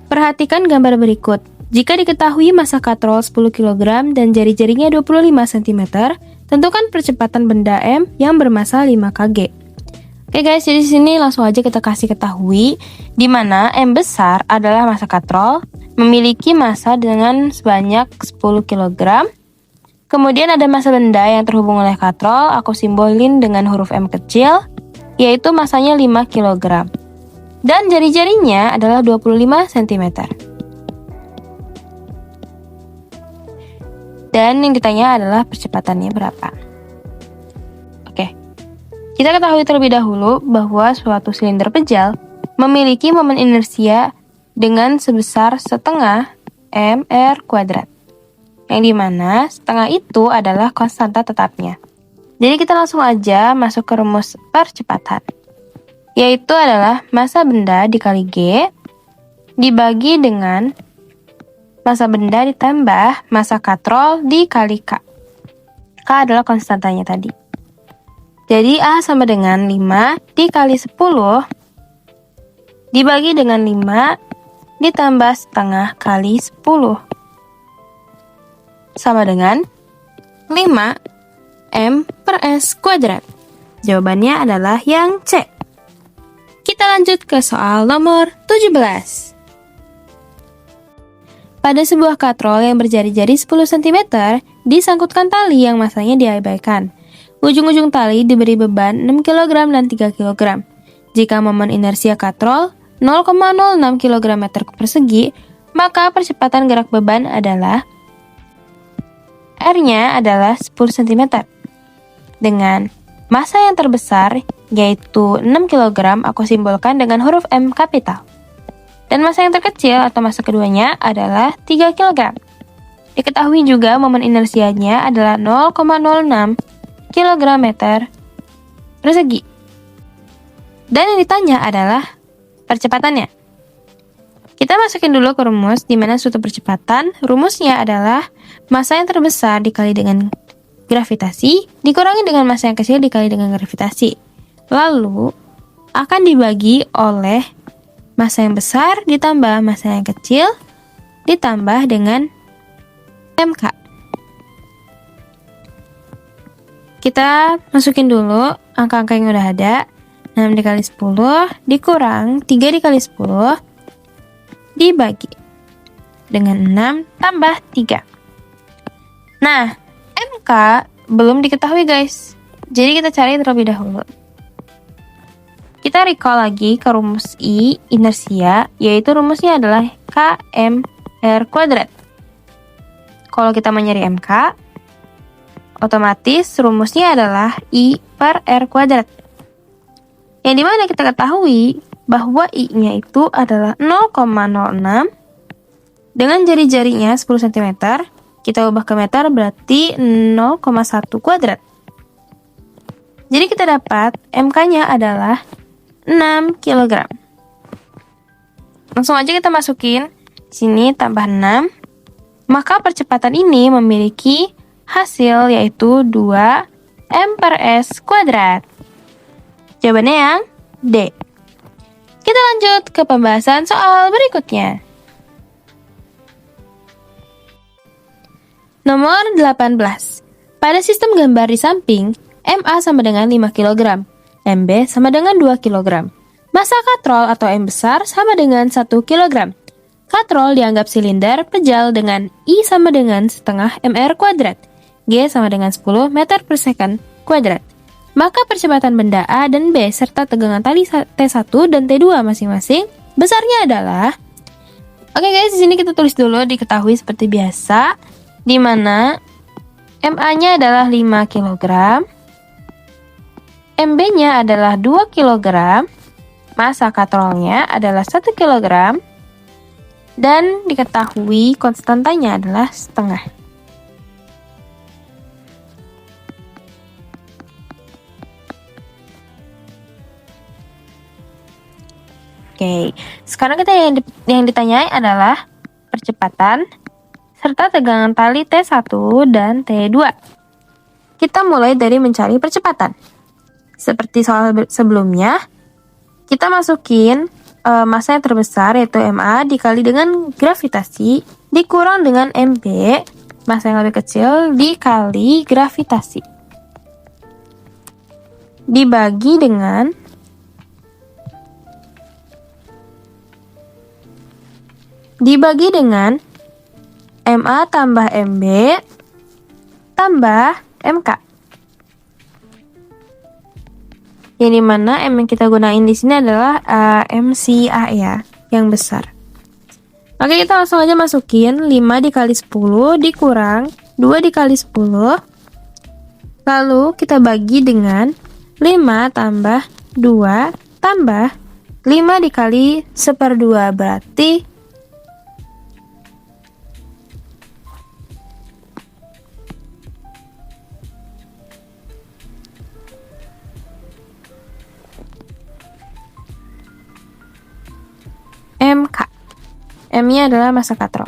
Perhatikan gambar berikut. Jika diketahui massa katrol 10 kg dan jari-jarinya 25 cm, tentukan percepatan benda M yang bermassa 5 kg. Oke guys, jadi di sini langsung aja kita kasih ketahui di mana M besar adalah massa katrol, memiliki massa dengan sebanyak 10 kg. Kemudian ada massa benda yang terhubung oleh katrol, aku simbolin dengan huruf M kecil, yaitu massanya 5 kg. Dan jari-jarinya adalah 25 cm. Dan yang ditanya adalah percepatannya berapa. Oke, kita ketahui terlebih dahulu bahwa suatu silinder pejal memiliki momen inersia dengan sebesar setengah mr kuadrat. Yang dimana setengah itu adalah konstanta tetapnya. Jadi kita langsung aja masuk ke rumus percepatan. Yaitu adalah massa benda dikali G dibagi dengan massa benda ditambah massa katrol dikali K. K adalah konstantanya tadi. Jadi A sama dengan 5 dikali 10 dibagi dengan 5 ditambah setengah kali 10. Sama dengan 5 M per S kuadrat. Jawabannya adalah yang C. Kita lanjut ke soal nomor 17. Pada sebuah katrol yang berjari-jari 10 cm, disangkutkan tali yang masanya diabaikan. Ujung-ujung tali diberi beban 6 kg dan 3 kg. Jika momen inersia katrol 0,06 kg meter persegi, maka percepatan gerak beban adalah R-nya adalah 10 cm. Dengan massa yang terbesar, yaitu 6 kg, aku simbolkan dengan huruf M kapital. Dan massa yang terkecil atau massa keduanya adalah 3 kg. Diketahui juga momen inersianya adalah 0,06 kg meter persegi. Dan yang ditanya adalah percepatannya. Kita masukin dulu ke rumus, di mana suatu percepatan rumusnya adalah massa yang terbesar dikali dengan gravitasi dikurangi dengan massa yang kecil dikali dengan gravitasi. Lalu akan dibagi oleh massa yang besar ditambah massa yang kecil ditambah dengan MK. Kita masukin dulu angka-angka yang udah ada. 6 dikali 10 dikurang 3 dikali 10 dibagi dengan 6 tambah 3. Nah, MK belum diketahui guys. Jadi kita cari terlebih dahulu. Kita recall lagi ke rumus I, inersia, yaitu rumusnya adalah kmr kuadrat. Kalau kita mau nyari MK, otomatis rumusnya adalah I per R kuadrat. Yang dimana kita ketahui bahwa I-nya itu adalah 0,06 dengan jari-jarinya 10 cm. Kita ubah ke meter berarti 0,1 kuadrat. Jadi kita dapat MK-nya adalah 6 kg. Langsung aja kita masukin sini tambah 6. Maka percepatan ini memiliki hasil yaitu 2 M per S kuadrat. Jawabannya yang D. Kita lanjut ke pembahasan soal berikutnya. Nomor 18. Pada sistem gambar di samping, MA sama dengan 5 kg, MB sama dengan 2 kg. Massa katrol atau M besar sama dengan 1 kg. Katrol dianggap silinder pejal dengan I sama dengan setengah mr kuadrat, G sama dengan 10 meter per second kuadrat. Maka percepatan benda A dan B serta tegangan tali T1 dan T2 masing-masing besarnya adalah. Oke guys, di sini kita tulis dulu diketahui seperti biasa, di mana MA-nya adalah 5 kg, MB-nya adalah 2 kg, massa katrolnya adalah 1 kg, dan diketahui konstantanya adalah setengah. Oke, sekarang kita yang ditanyai adalah percepatan serta tegangan tali T1 dan T2. Kita mulai dari mencari percepatan. Seperti soal sebelumnya, kita masukin massa yang terbesar yaitu MA dikali dengan gravitasi dikurang dengan MB, massa yang lebih kecil, dikali gravitasi. Dibagi dengan MA tambah MB tambah MK. Yang dimana M yang kita gunain di sini adalah MCA ya, yang besar. Oke, kita langsung aja masukin 5 dikali 10 dikurang 2 dikali 10. Lalu kita bagi dengan 5 tambah 2 tambah 5 dikali 1/2 berarti MK. M-nya adalah massa katrol.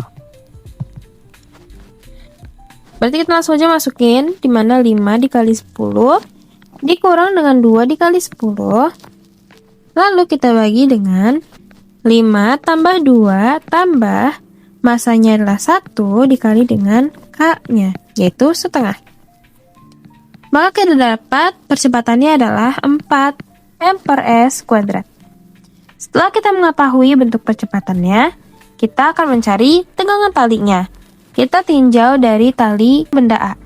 Berarti kita langsung aja masukin di mana 5 dikali 10 dikurang dengan 2 dikali 10. Lalu kita bagi dengan 5 tambah 2 tambah massanya adalah 1 dikali dengan K-nya, yaitu setengah. Maka kita dapat percepatannya adalah 4 m/s kuadrat. Setelah kita mengetahui bentuk percepatannya, kita akan mencari tegangan talinya. Kita tinjau dari tali benda A.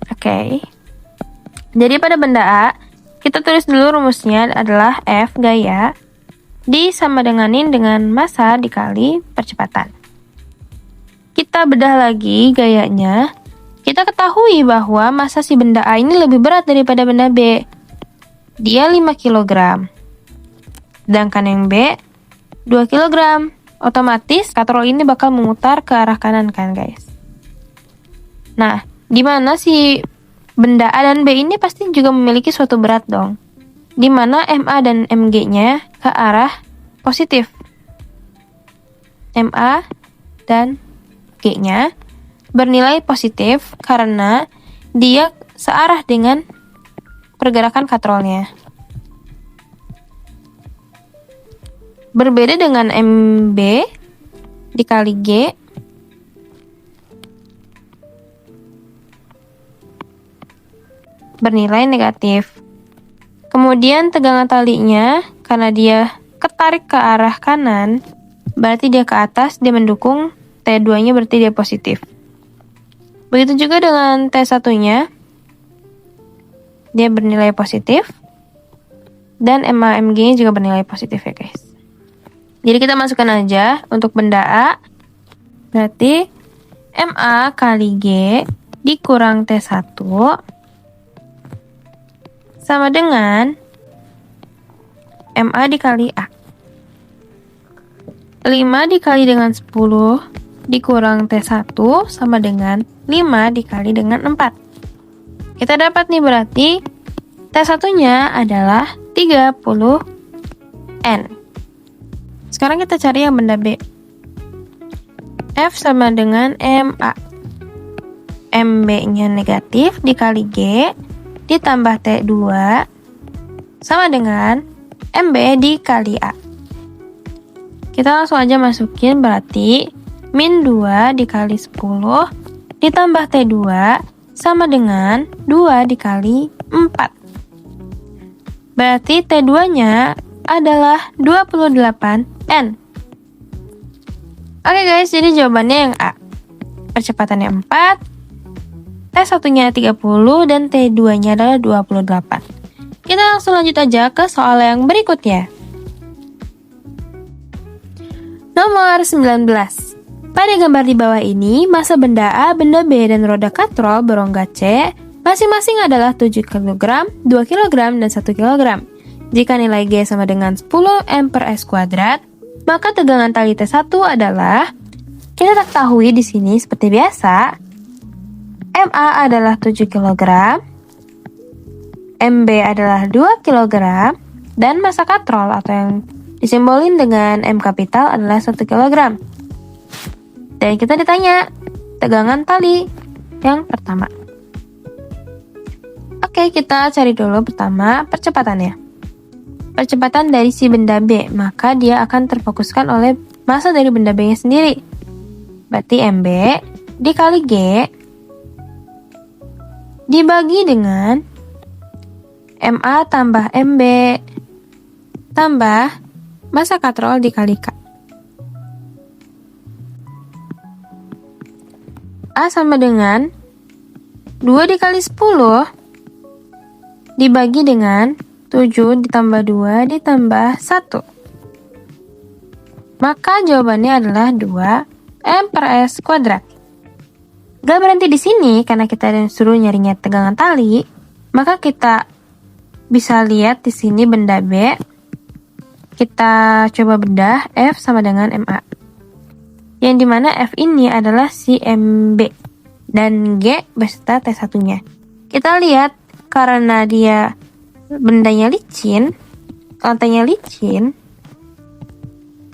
Oke. Jadi pada benda A, kita tulis dulu rumusnya adalah F gaya disama denganin dengan massa dikali percepatan. Kita bedah lagi gayanya. Kita ketahui bahwa massa si benda A ini lebih berat daripada benda B. Dia 5 kg. Sedangkan yang B 2 kg. Otomatis katrol ini bakal memutar ke arah kanan kan guys. Nah, di mana si benda A dan B ini pasti juga memiliki suatu berat dong. Di mana MA dan MG-nya ke arah positif. MA dan G-nya bernilai positif karena dia searah dengan pergerakan katrolnya. Berbeda dengan MB dikali G, bernilai negatif. Kemudian tegangan talinya, karena dia ketarik ke arah kanan, berarti dia ke atas, dia mendukung T2-nya, berarti dia positif. Begitu juga dengan T1-nya, dia bernilai positif, dan MA/MG juga bernilai positif ya guys. Jadi kita masukkan aja untuk benda A, berarti MA kali G dikurang T1 sama dengan MA dikali A. 5 dikali dengan 10 dikurang T1 sama dengan 5 dikali dengan 4. Kita dapat nih berarti T1-nya adalah 30N. Sekarang kita cari yang benda B. F sama dengan MA. MB-nya negatif dikali G ditambah T2 sama dengan MB dikali A. Kita langsung aja masukin, berarti min 2 dikali 10 ditambah T2 sama dengan 2 dikali 4. Berarti T2-nya adalah 28N. Oke guys, jadi jawabannya yang A. Percepatannya 4, T1-nya 30, dan T2-nya adalah 28. Kita langsung lanjut aja ke soal yang berikutnya. Nomor 19. Pada gambar di bawah ini, massa benda A, benda B, dan roda katrol berongga C masing-masing adalah 7 kg, 2 kg, dan 1 kg. Jika nilai G sama dengan 10 M per S kuadrat, maka tegangan tali T1 adalah, kita ketahui di sini seperti biasa, MA adalah 7 kg, MB adalah 2 kg, dan massa katrol atau yang disimbolin dengan M kapital adalah 1 kg. Dan kita ditanya tegangan tali yang pertama. Oke, kita cari dulu pertama percepatannya. Percepatan dari si benda B, maka dia akan terfokuskan oleh massa dari benda B-nya sendiri. Berarti MB dikali G dibagi dengan MA tambah MB tambah massa katrol dikali K. A sama dengan 2 dikali 10 dibagi dengan 7 ditambah 2 ditambah 1. Maka jawabannya adalah 2 M per S kuadrat. Gak berhenti di sini karena kita disuruh nyarinya tegangan tali, maka kita bisa lihat di sini benda B. Kita coba bedah, F sama dengan MA. Yang dimana F ini adalah si MB dan G beserta T1-nya. Kita lihat karena dia bendanya licin, lantainya licin,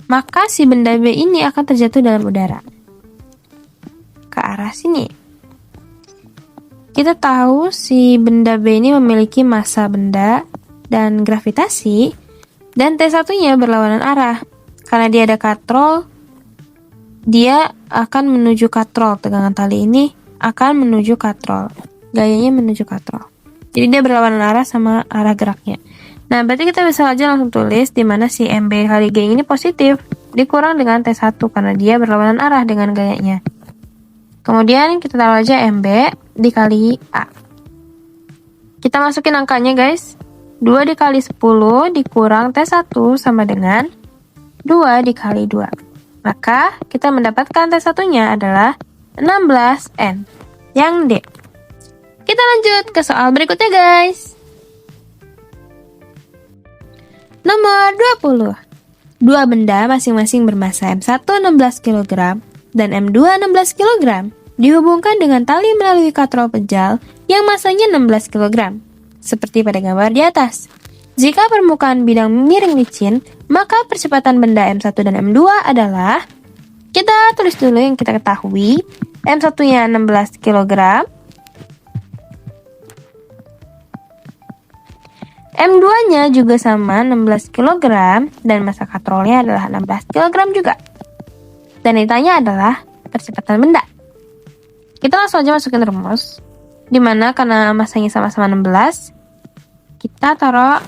maka si benda B ini akan terjatuh dalam udara ke arah sini. Kita tahu si benda B ini memiliki massa benda dan gravitasi, dan T1-nya berlawanan arah. Karena dia ada katrol, dia akan menuju katrol. Tegangan tali ini akan menuju katrol. Gayanya menuju katrol. Jadi dia berlawanan arah sama arah geraknya. Nah, berarti kita bisa aja langsung tulis di mana si MB kali G ini positif dikurang dengan T1 karena dia berlawanan arah dengan gayanya. Kemudian kita taruh aja MB dikali A. Kita masukin angkanya guys. 2 dikali 10 dikurang T1 sama dengan 2 dikali 2. Maka kita mendapatkan T1-nya adalah 16N. Yang D. Kita lanjut ke soal berikutnya guys. Nomor 20. Dua benda masing-masing bermassa M1 16 kg dan M2 16 kg dihubungkan dengan tali melalui katrol pejal yang massanya 16 kg. Seperti pada gambar di atas. Jika permukaan bidang miring licin, maka percepatan benda M1 dan M2 adalah, kita tulis dulu yang kita ketahui. M1-nya 16 kg, M2-nya juga sama 16 kg, dan massa katrolnya adalah 16 kg juga. Dan ditanya adalah percepatan benda. Kita langsung aja masukin rumus. Dimana karena massanya sama-sama 16, kita taruh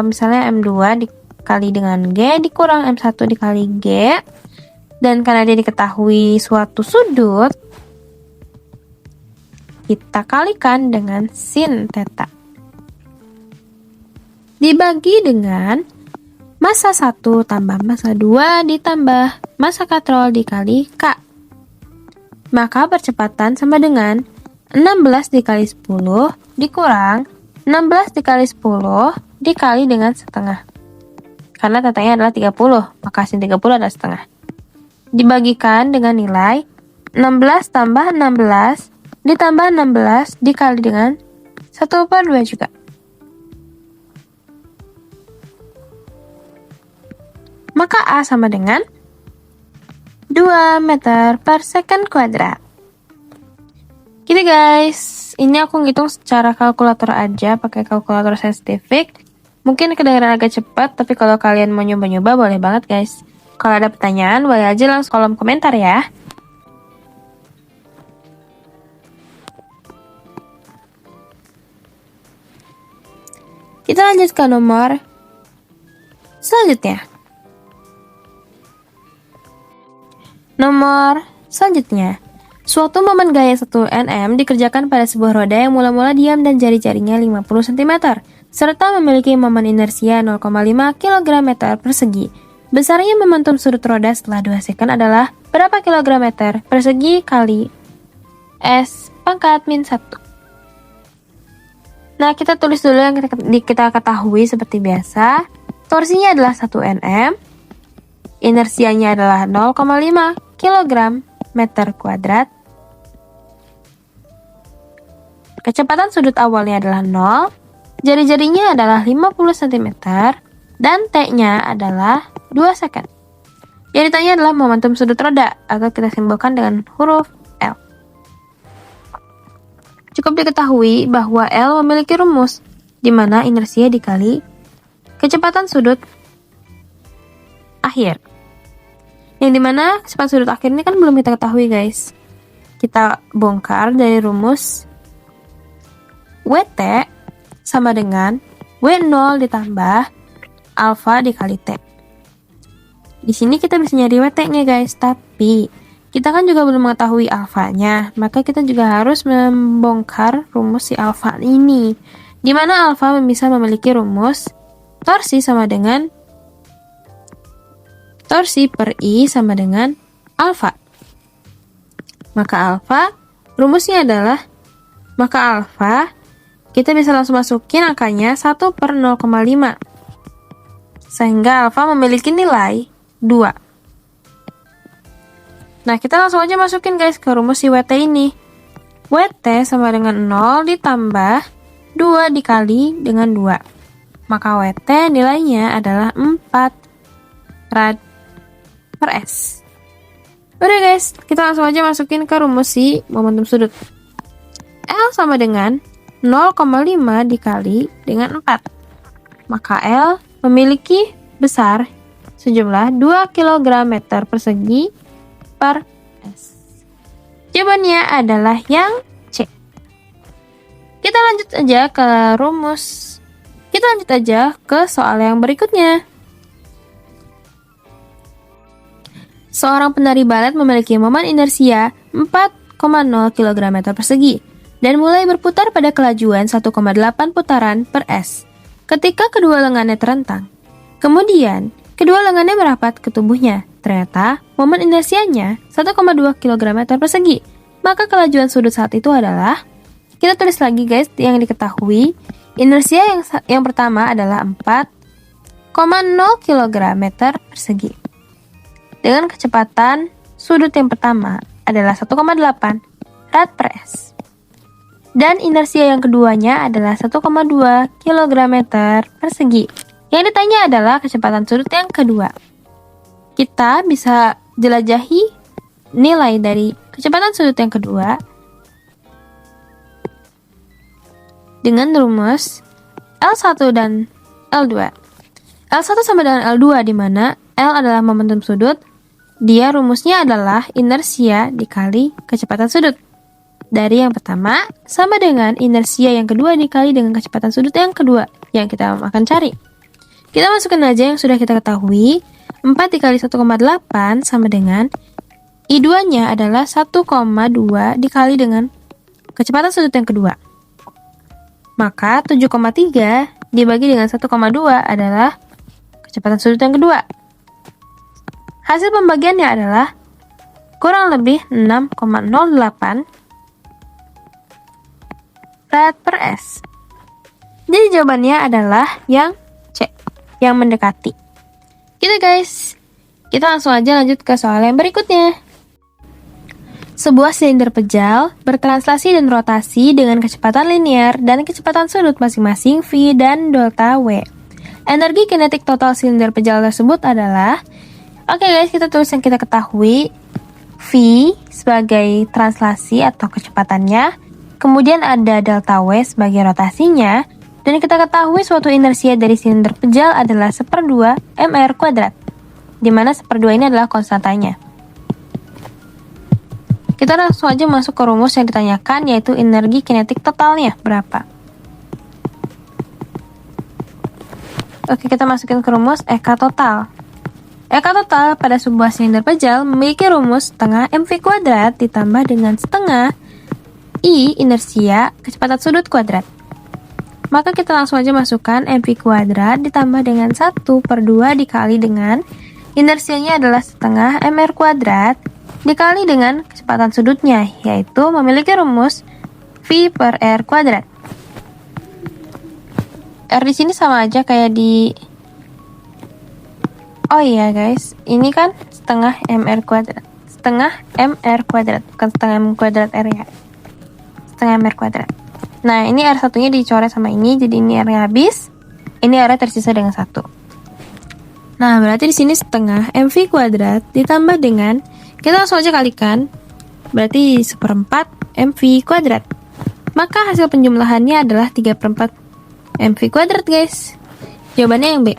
misalnya M2 dikali dengan G dikurang M1 dikali G. Dan karena dia diketahui suatu sudut, kita kalikan dengan sin theta. Dibagi dengan massa 1 tambah massa 2 ditambah massa katrol dikali K. Maka percepatan sama dengan 16 dikali 10 dikurang 16 dikali 10 dikali dengan setengah. Karena tetanya adalah 30, maka sin 30 adalah setengah. Dibagikan dengan nilai 16 tambah 16 ditambah 16 dikali dengan 1/2 juga. Maka A sama dengan 2 meter per second kuadrat. Gitu guys, ini aku ngitung secara kalkulator aja, pakai kalkulator saintifik. Mungkin kedengaran agak cepat, tapi kalau kalian mau nyoba-nyoba boleh banget guys. Kalau ada pertanyaan, boleh aja langsung kolom komentar ya. Kita lanjut ke nomor selanjutnya. Nomor selanjutnya. Suatu momen gaya 1 nm dikerjakan pada sebuah roda yang mula-mula diam dan jari-jarinya 50 cm, serta memiliki momen inersia 0,5 kg meter persegi. Besarnya momentum sudut roda setelah 2 second adalah berapa kg meter persegi kali S pangkat min 1. Nah, kita tulis dulu yang kita ketahui seperti biasa. Torsinya adalah 1 nm, inersianya adalah 0,5 kg meter kuadrat. Kecepatan sudut awalnya adalah 0, jari-jarinya adalah 50 cm, dan T-nya adalah 2 second. Yang ditanya adalah momentum sudut roda, atau kita simbolkan dengan huruf L. Cukup diketahui bahwa L memiliki rumus, di mana inersia dikali kecepatan sudut akhir. Yang dimana kecepatan sudut akhir ini kan belum kita ketahui guys. Kita bongkar dari rumus WT sama dengan W0 ditambah alfa dikali T. Di sini kita bisa nyari WT-nya guys, tapi kita kan juga belum mengetahui alfanya, maka kita juga harus membongkar rumus si alfa ini. Di mana alfa bisa memiliki rumus torsi sama dengan torsi per I sama dengan alfa. Maka alfa rumusnya adalah, maka alfa kita bisa langsung masukin angkanya 1 per 0,5. Sehingga alfa memiliki nilai 2. Nah, kita langsung aja masukin guys ke rumus si WT ini. WT sama dengan 0 ditambah 2 dikali dengan 2. Maka WT nilainya adalah 4 rad per S. Udah guys, kita langsung aja masukin ke rumus si momentum sudut. L sama dengan 0,5 dikali dengan 4. Maka L memiliki besar sejumlah 2 kg meter persegi per S. Jawabannya adalah yang C. Kita lanjut aja ke rumus. Kita lanjut aja ke soal yang berikutnya. Seorang penari balet memiliki momen inersia 4,0 kg meter persegi dan mulai berputar pada kelajuan 1,8 putaran per S ketika kedua lengannya terentang. Kemudian, kedua lengannya merapat ke tubuhnya. Ternyata, momen inersianya 1,2 kg meter persegi. Maka kelajuan sudut saat itu adalah, kita tulis lagi guys yang diketahui. Inersia yang pertama adalah 4,0 kg meter persegi. Dengan kecepatan sudut yang pertama adalah 1,8 rad per S. Dan inersia yang keduanya adalah 1,2 kg meter persegi. Yang ditanya adalah kecepatan sudut yang kedua. Kita bisa jelajahi nilai dari kecepatan sudut yang kedua dengan rumus L1 dan L2. L1 sama dengan L2 di mana L adalah momentum sudut, dia rumusnya adalah inersia dikali kecepatan sudut. Dari yang pertama sama dengan inersia yang kedua dikali dengan kecepatan sudut yang kedua yang kita akan cari. Kita masukkan aja yang sudah kita ketahui. 4 dikali 1,8 sama dengan I2-nya adalah 1,2 dikali dengan kecepatan sudut yang kedua. Maka 7,3 dibagi dengan 1,2 adalah kecepatan sudut yang kedua. Hasil pembagiannya adalah kurang lebih 6,08 rad per S. Jadi jawabannya adalah yang C, yang mendekati. Gitu guys. Kita langsung aja lanjut ke soal yang berikutnya. Sebuah silinder pejal bertranslasi dan rotasi dengan kecepatan linear dan kecepatan sudut masing-masing V dan delta W. Energi kinetik total silinder pejal tersebut adalah, oke guys, kita tulis yang kita ketahui. V sebagai translasi atau kecepatannya, kemudian ada delta W sebagai rotasinya, Dan kita ketahui suatu inersia dari silinder pejal adalah 1/2 mr kuadrat, di mana 1/2 ini adalah konstantanya. Kita langsung aja masuk ke rumus yang ditanyakan, yaitu energi kinetik totalnya berapa. Oke, kita masukin ke rumus EK total. EK total pada sebuah silinder pejal memiliki rumus setengah mv kuadrat ditambah dengan setengah I inersia kecepatan sudut kuadrat. Maka kita langsung aja masukkan mv kuadrat ditambah dengan 1/2 dikali dengan inersianya adalah setengah mr kuadrat dikali dengan kecepatan sudutnya, yaitu memiliki rumus V/R kuadrat. R di sini sama aja kayak di... Oh iya guys, ini kan setengah mr kuadrat. Setengah mr kuadrat, bukan setengah m kuadrat R ya. Setengah mr kuadrat. Nah, ini R1-nya dicoret sama ini, jadi ini R-nya habis. Ini R-nya tersisa dengan 1. Nah, berarti di sini setengah mv kuadrat ditambah dengan, kita langsung aja kalikan, berarti 1/4 mv kuadrat. Maka hasil penjumlahannya adalah 3/4 mv kuadrat, guys. Jawabannya yang B.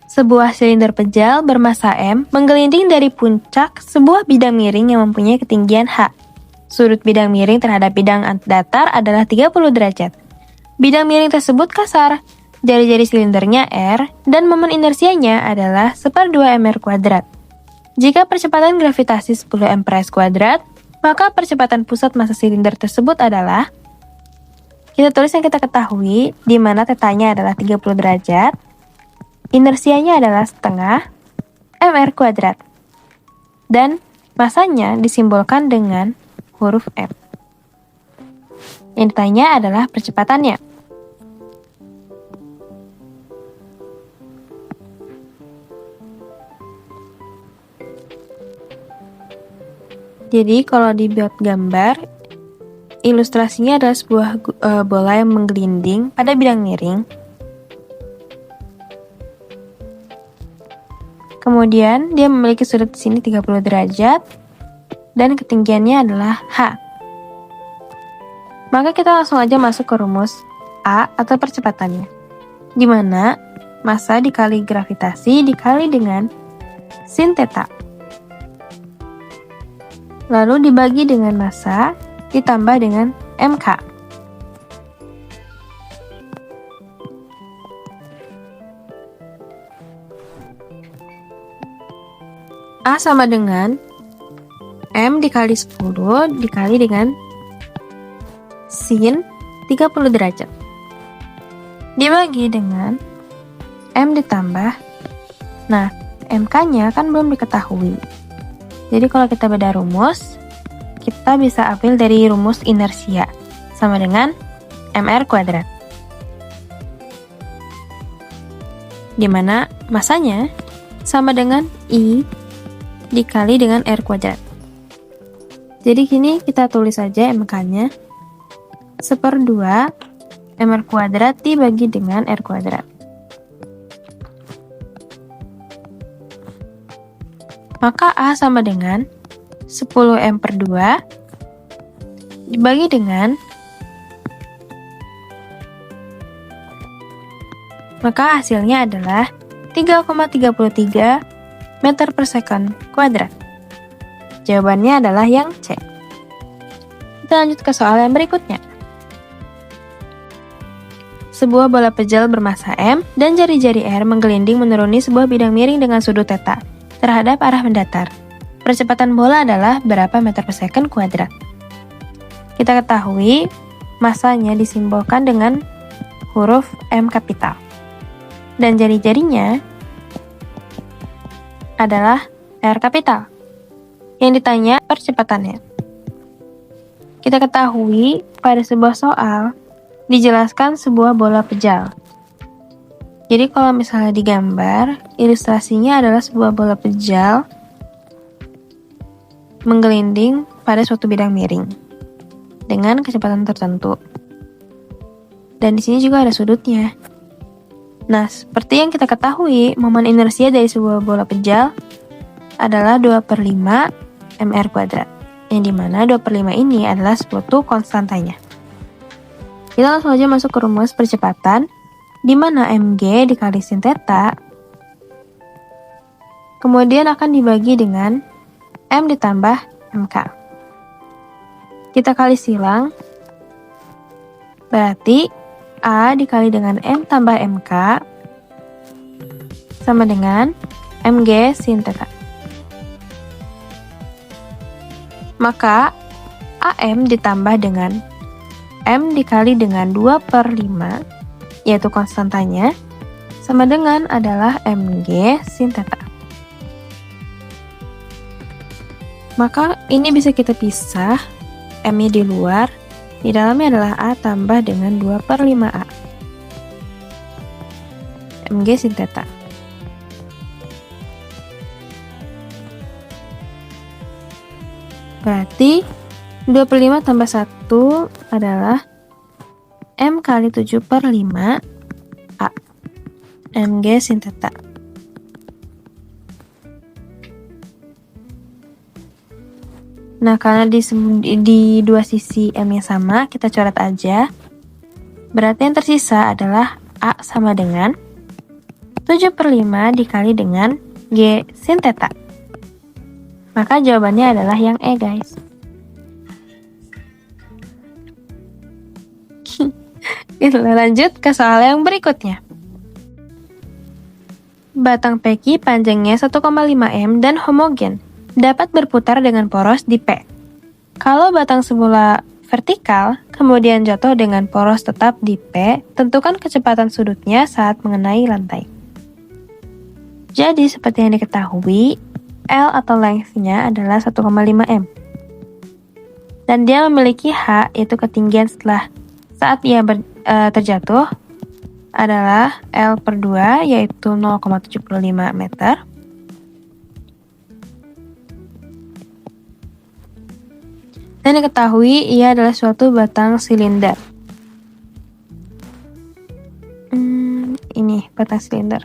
Sebuah silinder pejal bermassa M menggelinding dari puncak sebuah bidang miring yang mempunyai ketinggian H. Sudut bidang miring terhadap bidang datar adalah 30 derajat. Bidang miring tersebut kasar. Jari-jari silindernya R dan momen inersianya adalah 1/2 mr kuadrat. Jika percepatan gravitasi 10 m/s kuadrat, maka percepatan pusat massa silinder tersebut adalah, kita tulis yang kita ketahui, di mana tetanya adalah 30 derajat, inersianya adalah setengah mr kuadrat, dan masanya disimbolkan dengan huruf M. Yang ditanya adalah percepatannya. Jadi kalau dibuat gambar, ilustrasinya adalah sebuah bola yang menggelinding pada bidang miring. Kemudian dia memiliki sudut di sini 30 derajat dan ketinggiannya adalah H. Maka kita langsung aja masuk ke rumus A atau percepatannya, di mana massa dikali gravitasi dikali dengan sin theta. Lalu dibagi dengan massa ditambah dengan mk. A sama dengan M dikali 10 dikali dengan sin 30 derajat. Dibagi dengan M ditambah, nah MK-nya kan belum diketahui. Jadi kalau kita beda rumus, kita bisa ambil dari rumus inersia, sama dengan mr kuadrat. Dimana masanya sama dengan I dikali dengan R kuadrat. Jadi gini kita tulis saja MK-nya 1/2 mr kuadrat dibagi dengan R kuadrat. Maka A sama dengan 10m/2 dibagi dengan, maka hasilnya adalah 3,33 meter per second kuadrat. Jawabannya adalah yang C. Kita lanjut ke soal yang berikutnya. Sebuah bola pejal bermassa M dan jari-jari R menggelinding menuruni sebuah bidang miring dengan sudut theta terhadap arah mendatar. Percepatan bola adalah berapa meter per second kuadrat. Kita ketahui massanya disimbolkan dengan huruf M kapital. Dan jari-jarinya adalah R kapital. Yang ditanya percepatannya. Kita ketahui pada sebuah soal dijelaskan sebuah bola pejal. Jadi kalau misalnya digambar, ilustrasinya adalah sebuah bola pejal menggelinding pada suatu bidang miring dengan kecepatan tertentu. Dan di sini juga ada sudutnya. Nah, seperti yang kita ketahui, momen inersia dari sebuah bola pejal adalah 2/5 mr kuadrat, yang dimana 2/5 ini adalah suatu konstantanya. Kita langsung aja masuk ke rumus percepatan, di mana mg dikali sin theta kemudian akan dibagi dengan m ditambah mk. Kita kali silang, berarti A dikali dengan M tambah MK sama dengan MG sin theta. Maka AM ditambah dengan M dikali dengan 2/5, yaitu konstantanya, sama dengan adalah MG sin theta. Maka ini bisa kita pisah, M-nya di luar, di dalamnya adalah A tambah dengan 2/5A. MG sin theta. Berarti 2/5 tambah 1 adalah M kali 7/5 A. MG sin theta. Nah, karena di dua sisi M-nya sama, kita coret aja. Berarti yang tersisa adalah A sama dengan 7/5 dikali dengan G sin theta. Maka jawabannya adalah yang E, guys. Kita lanjut ke soal yang berikutnya. Batang peki panjangnya 1,5 m dan homogen, dapat berputar dengan poros di P. Kalau batang semula vertikal, kemudian jatuh dengan poros tetap di P, tentukan kecepatan sudutnya saat mengenai lantai. Jadi, seperti yang diketahui, L atau length-nya adalah 1,5 m. Dan dia memiliki H, yaitu ketinggian setelah saat ia terjatuh, adalah L/2, yaitu 0,75 meter. Dan diketahui ia adalah suatu batang silinder. Ini batang silinder.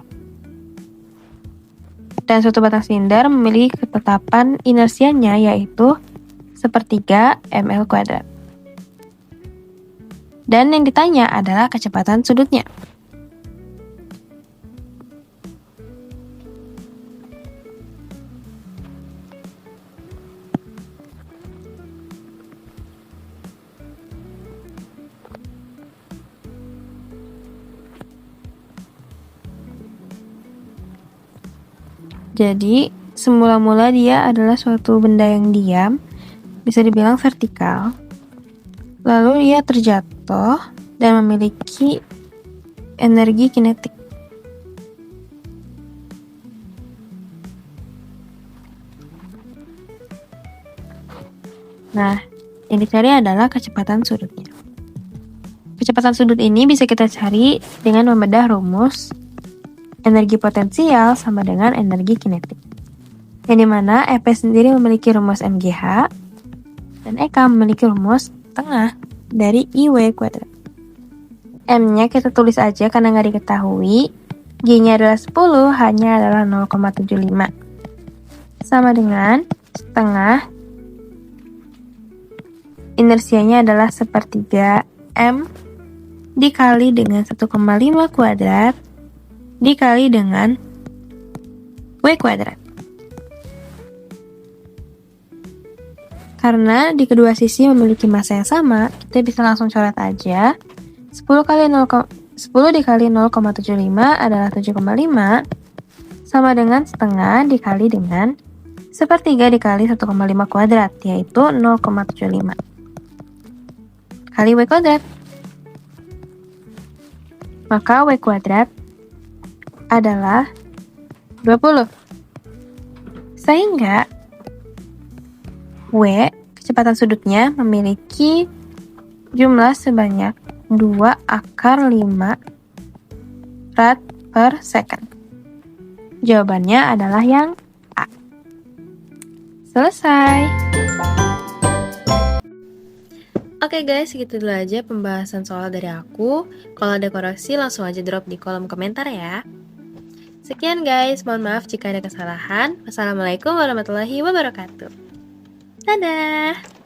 Dan suatu batang silinder memiliki ketetapan inersianya yaitu 1/3 ml². Dan yang ditanya adalah kecepatan sudutnya. Jadi, semula-mula dia adalah suatu benda yang diam, bisa dibilang vertikal. Lalu ia terjatuh dan memiliki energi kinetik. Nah, yang dicari adalah kecepatan sudutnya. Kecepatan sudut ini bisa kita cari dengan membedah rumus energi potensial sama dengan energi kinetik. Yang dimana EP sendiri memiliki rumus MGH dan EK memiliki rumus tengah dari IW². M-nya kita tulis aja karena nggak diketahui. G-nya adalah 10, H-nya adalah 0,75. Sama dengan setengah. Inersianya adalah 1/3 M dikali dengan 1,5 kuadrat dikali dengan W². Karena di kedua sisi memiliki massa yang sama, kita bisa langsung coret aja. 10 dikali 0,75 adalah 7,5 sama dengan setengah dikali dengan 1/3 dikali 1,5 kuadrat, yaitu 0,75 kali W². Maka W² adalah 20. Sehingga W, kecepatan sudutnya memiliki jumlah sebanyak 2/5 rad per second. Jawabannya adalah yang A. Selesai. Oke guys, segitu dulu aja pembahasan soal dari aku. Kalau ada koreksi langsung aja drop di kolom komentar ya. Sekian guys, mohon maaf jika ada kesalahan. Wassalamualaikum warahmatullahi wabarakatuh. Dadah!